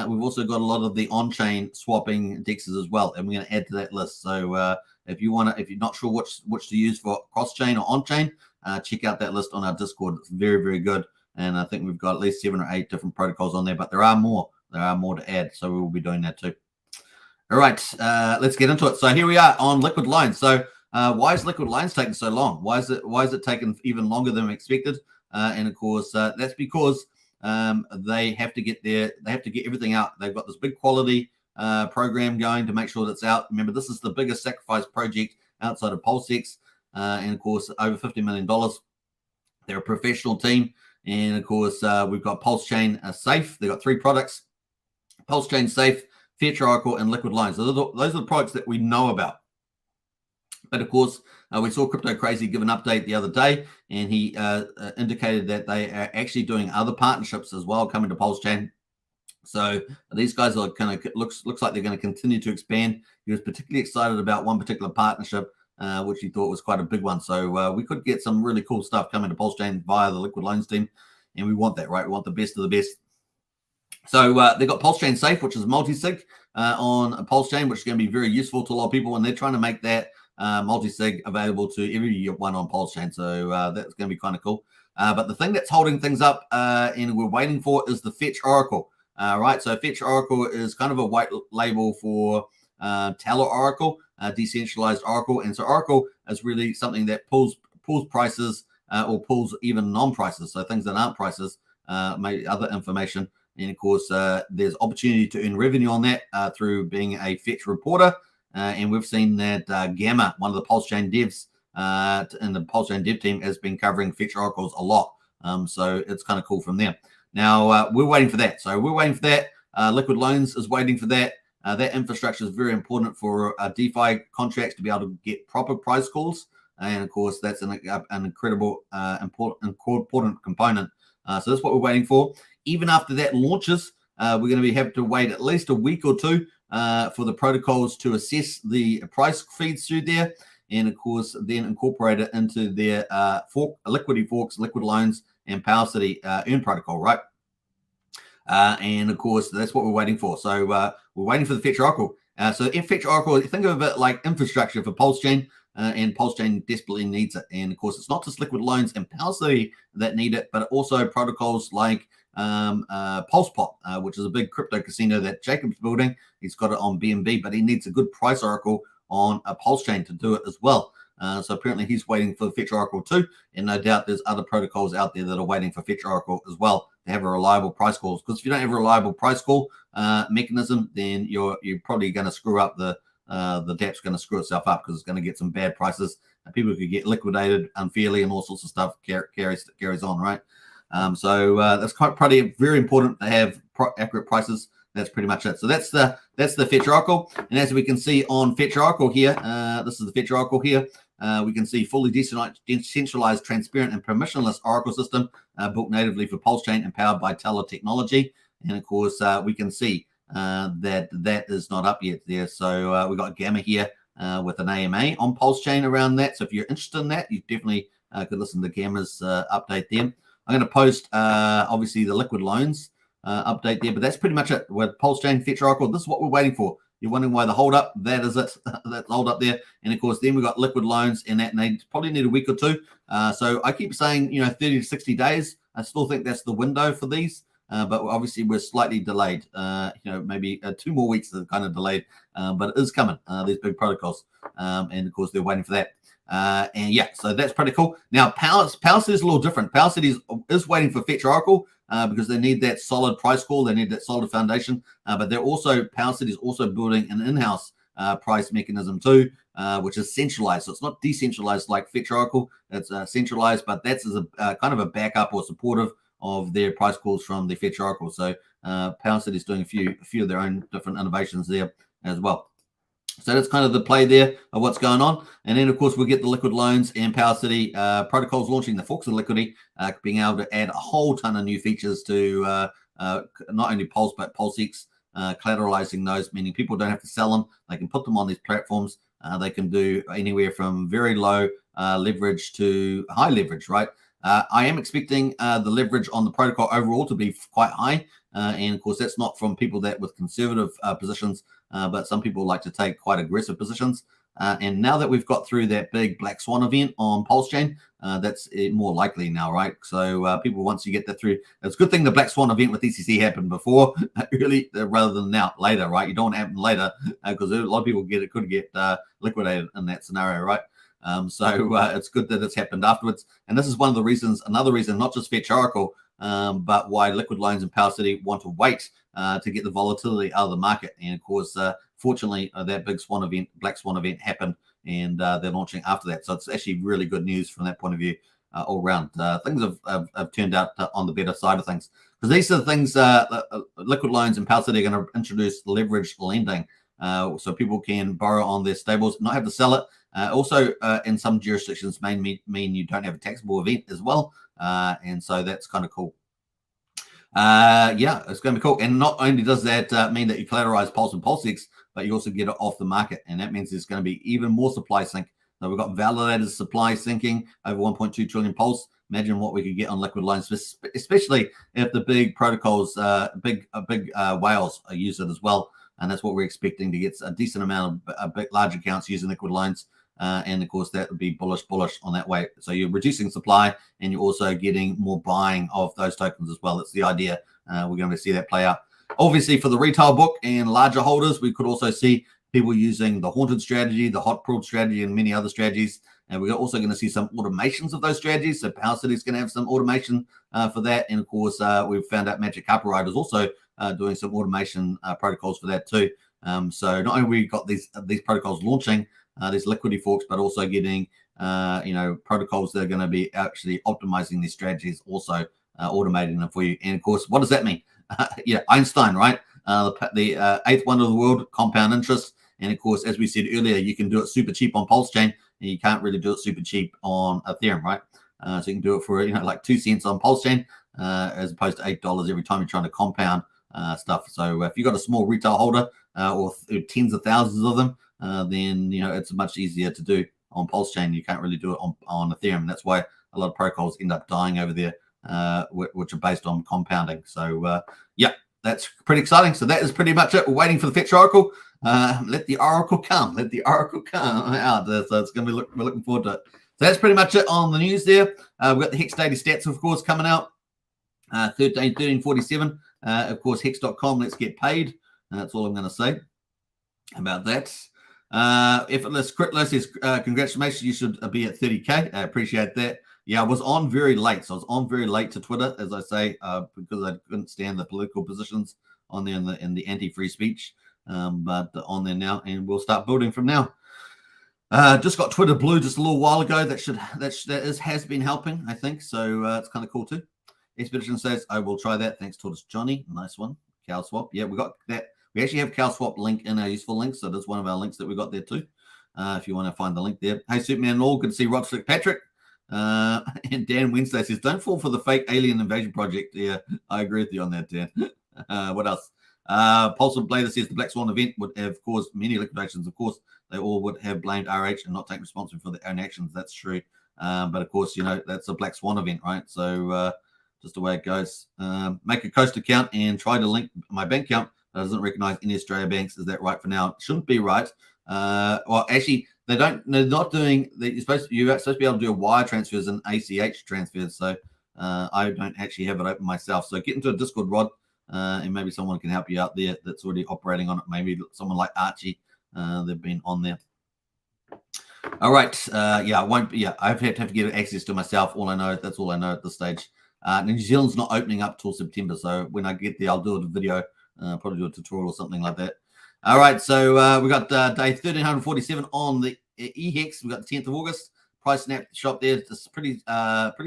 We've also got a lot of the on-chain swapping dexes as well, and we're going to add to that list. So if you're not sure which to use for cross-chain or on-chain, check out that list on our Discord. It's very, very good, and I think we've got at least 7 or 8 different protocols on there, but there are more. There are more to add, so we will be doing that too. All right, let's get into it. So here we are on Liquid Lines. So why is Liquid Lines taking so long? Why is it taking even longer than expected? And of course, that's because they have to get everything out. They've got this big quality program going to make sure that's out. Remember, this is the biggest sacrifice project outside of PulseX, and of course, over $50 million. They're a professional team, and of course, we've got Pulsechain Safe. They've got 3 products: Pulsechain Safe, Future Oracle, and Liquid Lines. Those are the products that we know about. But of course, we saw Crypto Crazy give an update the other day, and he indicated that they are actually doing other partnerships as well coming to Pulsechain. So these guys are kind of looks like they're going to continue to expand. He was particularly excited about one particular partnership, which he thought was quite a big one. So we could get some really cool stuff coming to Pulsechain via the Liquid Lines team, and we want that, right? We want the best of the best. So they've got Pulsechain Safe, which is multi-sig on Pulsechain, which is going to be very useful to a lot of people, and they're trying to make that multi-sig available to everyone on Pulsechain. So that's going to be kind of cool. But the thing that's holding things up and we're waiting for is the Fetch Oracle. Right, so Fetch Oracle is kind of a white label for Tala Oracle, decentralized Oracle. And so Oracle is really something that pulls prices or pulls even non-prices, so things that aren't prices, maybe other information. And of course, there's opportunity to earn revenue on that through being a Fetch reporter. And we've seen that Gamma, one of the Pulsechain devs in the Pulsechain dev team, has been covering Fetch Oracles a lot. So it's kind of cool from there. Now, we're waiting for that. So we're waiting for that. Liquid Loans is waiting for that. That infrastructure is very important for DeFi contracts to be able to get proper price calls. And of course, that's an incredible, important component. So that's what we're waiting for. Even after that launches, we're going to have to wait at least a week or two for the protocols to assess the price feeds through there, and of course then incorporate it into their liquidity forks, Liquid Loans, and Power City Earn protocol, right? And of course that's what we're waiting for. So we're waiting for the Fetch Oracle. So if Fetch Oracle, think of it like infrastructure for Pulsechain, and Pulsechain desperately needs it. And of course, it's not just Liquid Loans and Power City that need it, but also protocols like PulsePot, which is a big crypto casino that Jacob's building. He's got it on BNB, but he needs a good price oracle on a Pulsechain to do it as well. So apparently he's waiting for the Fetch Oracle too, and no doubt there's other protocols out there that are waiting for Fetch Oracle as well to have a reliable price call. Because if you don't have a reliable price call mechanism, then you're probably going to screw up the dApp's going to screw itself up because it's going to get some bad prices. And people could get liquidated unfairly and all sorts of stuff carries on, right? So that's probably very important to have accurate prices. That's pretty much it. So that's the Fetch Oracle. And as we can see on Fetch Oracle here, this is the Fetch Oracle here. We can see fully decentralized, transparent, and permissionless Oracle system built natively for Pulsechain and powered by Teller technology. And of course, we can see that is not up yet there. So we got Gamma here with an AMA on Pulsechain around that. So if you're interested in that, you definitely could listen to Gamma's update there. I'm going to post obviously the liquid loans update there, but that's pretty much it with Pulsechain, Fetch Oracle. This is what we're waiting for. You're wondering why the hold up, that is it. That's hold up there. And of course, then we've got liquid loans, and that they probably need a week or two. So I keep saying, 30 to 60 days. I still think that's the window for these. But obviously we're slightly delayed, maybe 2 more weeks are kind of delayed, but it is coming, these big protocols. And of course, they're waiting for that. And yeah, so that's pretty cool. Now, Power City is a little different. Power City is waiting for Fetch Oracle because they need that solid price call. They need that solid foundation. But Power City is also building an in-house price mechanism too, which is centralized. So it's not decentralized like Fetch Oracle. It's centralized, but that's as a kind of a backup or supportive of their price calls from the Fetch Oracle. So Power City is doing a few of their own different innovations there as well. So that's kind of the play there of what's going on. And then, of course, we'll get the liquid loans and Power City protocols launching the forks of liquidity, being able to add a whole ton of new features to not only Pulse, but PulseX, collateralizing those, meaning people don't have to sell them. They can put them on these platforms. They can do anywhere from very low leverage to high leverage, right? I am expecting the leverage on the protocol overall to be quite high. And of course, that's not from people that with conservative positions, but some people like to take quite aggressive positions. And now that we've got through that big Black Swan event on Pulsechain, that's more likely now, right? So people, once you get that through, it's a good thing the Black Swan event with ECC happened before, early rather than now, later, right? You don't want to happen later because a lot of people could get liquidated in that scenario, right? So it's good that it's happened afterwards. And this is another reason, not just Fetch Oracle, but why liquid loans and Power City want to wait to get the volatility out of the market. And of course, fortunately, that big Black Swan event happened, and they're launching after that. So it's actually really good news from that point of view all around. Things have turned out on the better side of things. Because these are the things, liquid loans and Power City are going to introduce leveraged lending. So people can borrow on their stables, not have to sell it. Also, in some jurisdictions may mean you don't have a taxable event as well. And so that's kind of cool. Yeah, it's going to be cool. And not only does that mean that you collateralize Pulse and PulseX, but you also get it off the market. And that means there's going to be even more supply sink. So we've got validated supply sinking over 1.2 trillion Pulse. Imagine what we could get on liquid loans, especially if the big protocols, big whales use it as well. And that's what we're expecting, to get a decent amount of large accounts using liquid loans. And of course, that would be bullish on that way. So you're reducing supply and you're also getting more buying of those tokens as well. That's the idea. We're going to see that play out. Obviously, for the retail book and larger holders, we could also see people using the haunted strategy, the hot pool strategy, and many other strategies. And we're also going to see some automations of those strategies. So Power City is going to have some automation for that. And of course, we've found out Magic Carpet Ride is also doing some automation protocols for that too. So not only we got these protocols launching, these liquidity forks, but also getting protocols that are going to be actually optimizing these strategies, also automating them for you. And of course, what does that mean? Einstein, right? The eighth wonder of the world, compound interest. And of course, as we said earlier, you can do it super cheap on Pulsechain, and you can't really do it super cheap on Ethereum, right? So you can do it for like 2 cents on Pulsechain, as opposed to $8 every time you're trying to compound stuff. So if you've got a small retail holder or tens of thousands of them, then it's much easier to do on Pulsechain. You can't really do it on Ethereum. That's why a lot of protocols end up dying over there, which are based on compounding. So yeah, that's pretty exciting. So that is pretty much it. We're waiting for the Fetch Oracle. Let the Oracle come. Let the Oracle come out. So it's going to be we're looking forward to it. So that's pretty much it on the news there. We've got the Hex daily stats, of course, coming out. 1347. Of course, hex.com. Let's get paid. That's all I'm going to say about that. Effortless Crypto says, congratulations, you should be at 30K. I appreciate that. Yeah, I was on very late. So I was on very late to Twitter, as I say, because I couldn't stand the political positions on there in the anti-free speech. But on there now, and we'll start building from now. Just got Twitter Blue just a little while ago. That has been helping, I think. So it's kind of cool too. Expedition says, I will try that. Thanks, Tortoise Johnny. Nice one. Cow swap. Yeah, we got that. We actually have cow swap link in our useful links. So that's one of our links that we got there too. If you want to find the link there. Hey, Superman and all. Good to see Rod Patrick. And Dan Wednesday says, don't fall for the fake alien invasion project. Yeah, I agree with you on that, Dan. What else? Pulse of Blader says the Black Swan event would have caused many liquidations. Of course, they all would have blamed RH and not taken responsibility for their own actions. That's true. But of course, you know, that's a Black Swan event, right? So just the way it goes. Make a Coast account and try to link my bank account. That doesn't recognize any Australia banks. Is that right for now? It shouldn't be right. Well, actually, they're not doing. You're supposed to be able to do wire transfers and ACH transfers. So I don't actually have it open myself. So get into a Discord, Rod, and maybe someone can help you out there that's already operating on it. Maybe someone like Archie. They've been on there. All right. Yeah, I won't. Yeah, I've had to get access to myself. That's all I know at this stage. New Zealand's not opening up till September, so when I get there, I'll do a video, probably do a tutorial or something like that. All right, so we got day 1347 on the EHEX. We got the 10th of August. Price snapshot there. It's pretty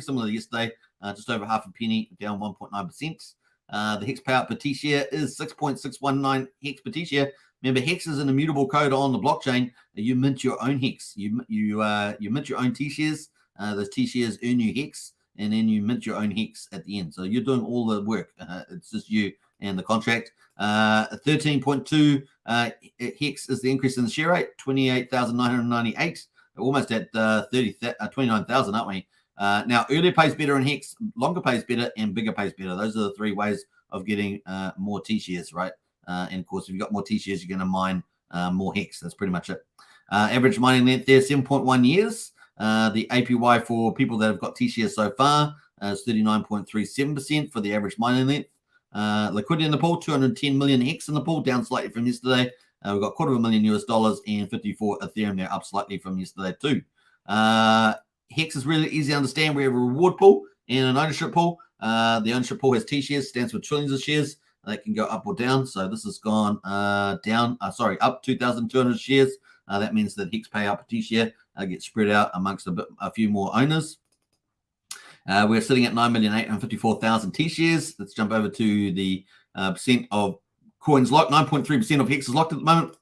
similar to yesterday. Just over half a penny, down 1.9%. The Hex payout per T-share is 6.619 Hex per T-share. Remember, Hex is an immutable code on the blockchain. You mint your own Hex. You mint your own T-shares. Those T-shares earn you Hex, and then you mint your own Hex at the end. So you're doing all the work. It's just you and the contract. 13.2 Hex is the increase in the share rate. 28,998. Almost at 29,000, aren't we? Now, earlier pays better in Hex, longer pays better, and bigger pays better. Those are the three ways of getting more T-shares, right? And of course, if you've got more T-shares, you're going to mine more Hex. That's pretty much it. Average mining length there, 7.1 years. The APY for people that have got T-shares so far is 39.37% for the average mining length. Liquidity in the pool, 210 million Hex in the pool, down slightly from yesterday. We've got $250,000 and 54 Ethereum there, up slightly from yesterday too. Hex is really easy to understand. We have a reward pool and an ownership pool. The ownership pool has T-shares, stands for trillions of shares. They can go up or down. So this has gone up 2,200 shares. That means that Hex payout per T-share gets spread out amongst a few more owners. We're sitting at 9,854,000 T-shares. Let's jump over to the percent of coins locked. 9.3% of Hex is locked at the moment.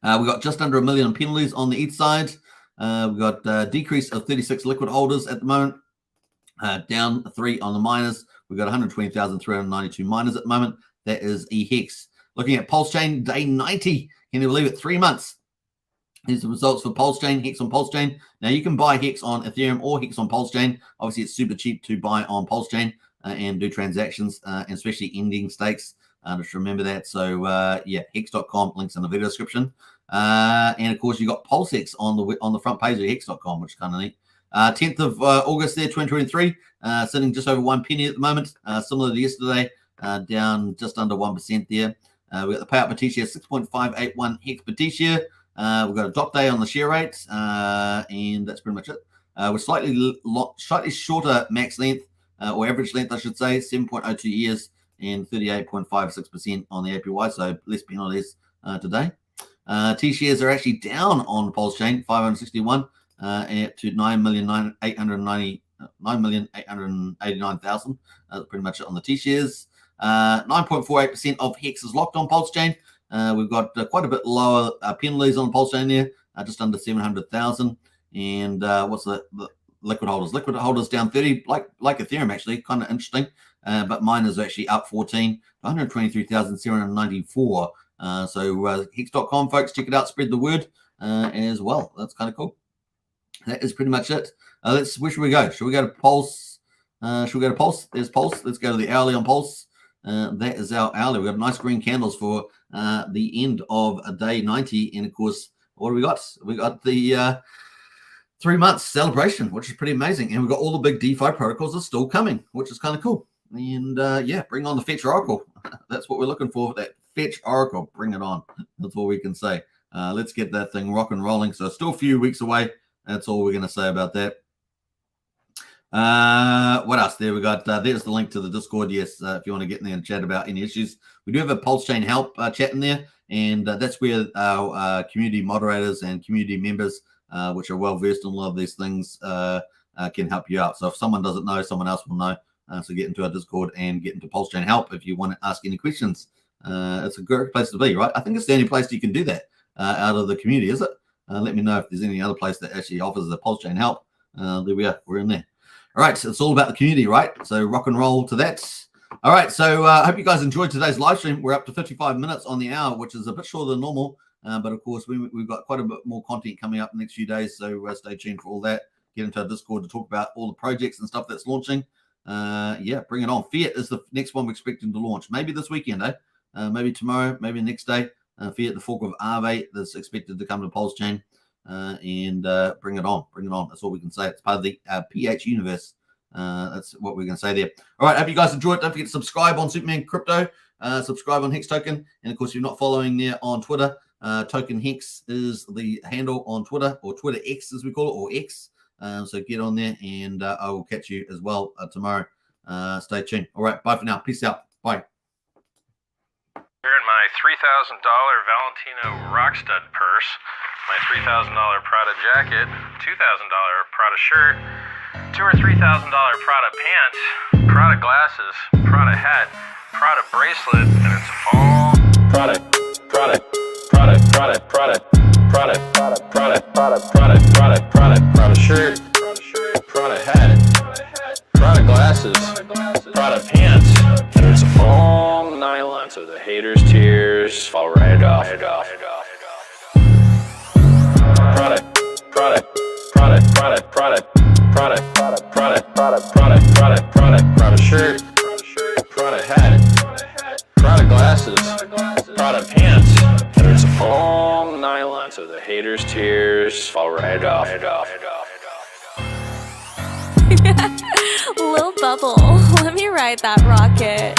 We've got just under 1 million penalties on the ETH side. We've got a decrease of 36 liquid holders at the moment. Down 3 on the miners. We've got 120,392 miners at the moment. That is eHex. Looking at Pulsechain, day 90. Can you believe it? 3 months. Here's the results for Pulsechain, Hex on Pulsechain. Now, you can buy Hex on Ethereum or Hex on Pulsechain. Obviously, it's super cheap to buy on Pulsechain and do transactions, and especially ending stakes. Just remember that. So, yeah, hex.com, links in the video description. And, of course, you got PulseX on the front page of hex.com, which is kind of neat. 10th of August there, 2023, sitting just over 1 penny at the moment, similar to yesterday, down just under 1% there. We've got the payout per T-share, 6.581 Hex per T-share. We've got a drop day on the share rate, and that's pretty much it. We're slightly shorter max length, or average length, I should say, 7.02 years and 38.56% on the APY, so less penalties today. T-shares are actually down on Pulsechain, 561 to 9,889,000. That's pretty much it on the T-shares. 9.48% of Hex is locked on Pulsechain. We've got quite a bit lower penalties on Pulsechain there, just under 700,000. And what's the liquid holders? Liquid holders down 30, like Ethereum actually, kind of interesting. But miners are actually up 14, 123,794. So hex.com, folks, check it out, spread the word as well. That's kind of cool. That is pretty much it. Where should we go? Should we go to Pulse? Should we go to Pulse? There's Pulse. Let's go to the hourly on Pulse. That is our hourly. We've got nice green candles for the end of day 90. And of course, what do we got? We got the 3 months celebration, which is pretty amazing. And we've got all the big DeFi protocols are still coming, which is kind of cool. And yeah, bring on the Fetch Oracle. That's what we're looking for. That Fetch Oracle. Bring it on. That's all we can say. Let's get that thing rock and rolling. So still a few weeks away. That's all we're going to say about that. What else? There we got. There's the link to the Discord. Yes, if you want to get in there and chat about any issues, we do have a Pulsechain help chat in there, and that's where our community moderators and community members, which are well versed in a lot of these things, can help you out. So if someone doesn't know, someone else will know. So get into our Discord and get into Pulsechain Help if you want to ask any questions. It's a great place to be, right? I think it's the only place you can do that out of the community, is it? Let me know if there's any other place that actually offers the Pulsechain Help. There we are. We're in there. All right. So it's all about the community, right? So rock and roll to that. All right. So I hope you guys enjoyed today's live stream. We're up to 55 minutes on the hour, which is a bit shorter than normal. But of course, we've got quite a bit more content coming up in the next few days. So stay tuned for all that. Get into our Discord to talk about all the projects and stuff that's launching. Yeah, bring it on. Fiat is the next one we're expecting to launch. Maybe this weekend, maybe tomorrow, maybe next day. Fiat, the fork of Aave, that's expected to come to Pulsechain. And bring it on. Bring it on. That's all we can say. It's part of the PH universe. That's what we're going to say there. All right. Hope you guys enjoyed. Don't forget to subscribe on Superman Crypto. Subscribe on Hex Token. And of course, if you're not following there on Twitter, Token Hex is the handle on Twitter, or Twitter X as we call it, or X. So get on there, and I will catch you as well tomorrow. Stay tuned. All right. Bye for now. Peace out. Bye. Here in my $3,000 Valentino Rockstud purse, my $3,000 Prada jacket, $2,000 Prada shirt, $2,000 or $3,000 Prada pants, Prada glasses, Prada hat, Prada bracelet, and it's all Prada, Prada, Prada, Prada, Prada, Prada, Prada, Prada, Prada, Prada, Prada, Prada, Prada shirt, Prada hat, Prada glasses, Prada pants, and it's all nylon, so the haters' tears fall right off. Product, product, product, product, product, product, product, product, product, product, product, product, Prada shirt, Prada hat, Prada glasses, Prada pants, and it's all nylon, so the haters' tears fall right off. Lil Bubble, let me ride that rocket.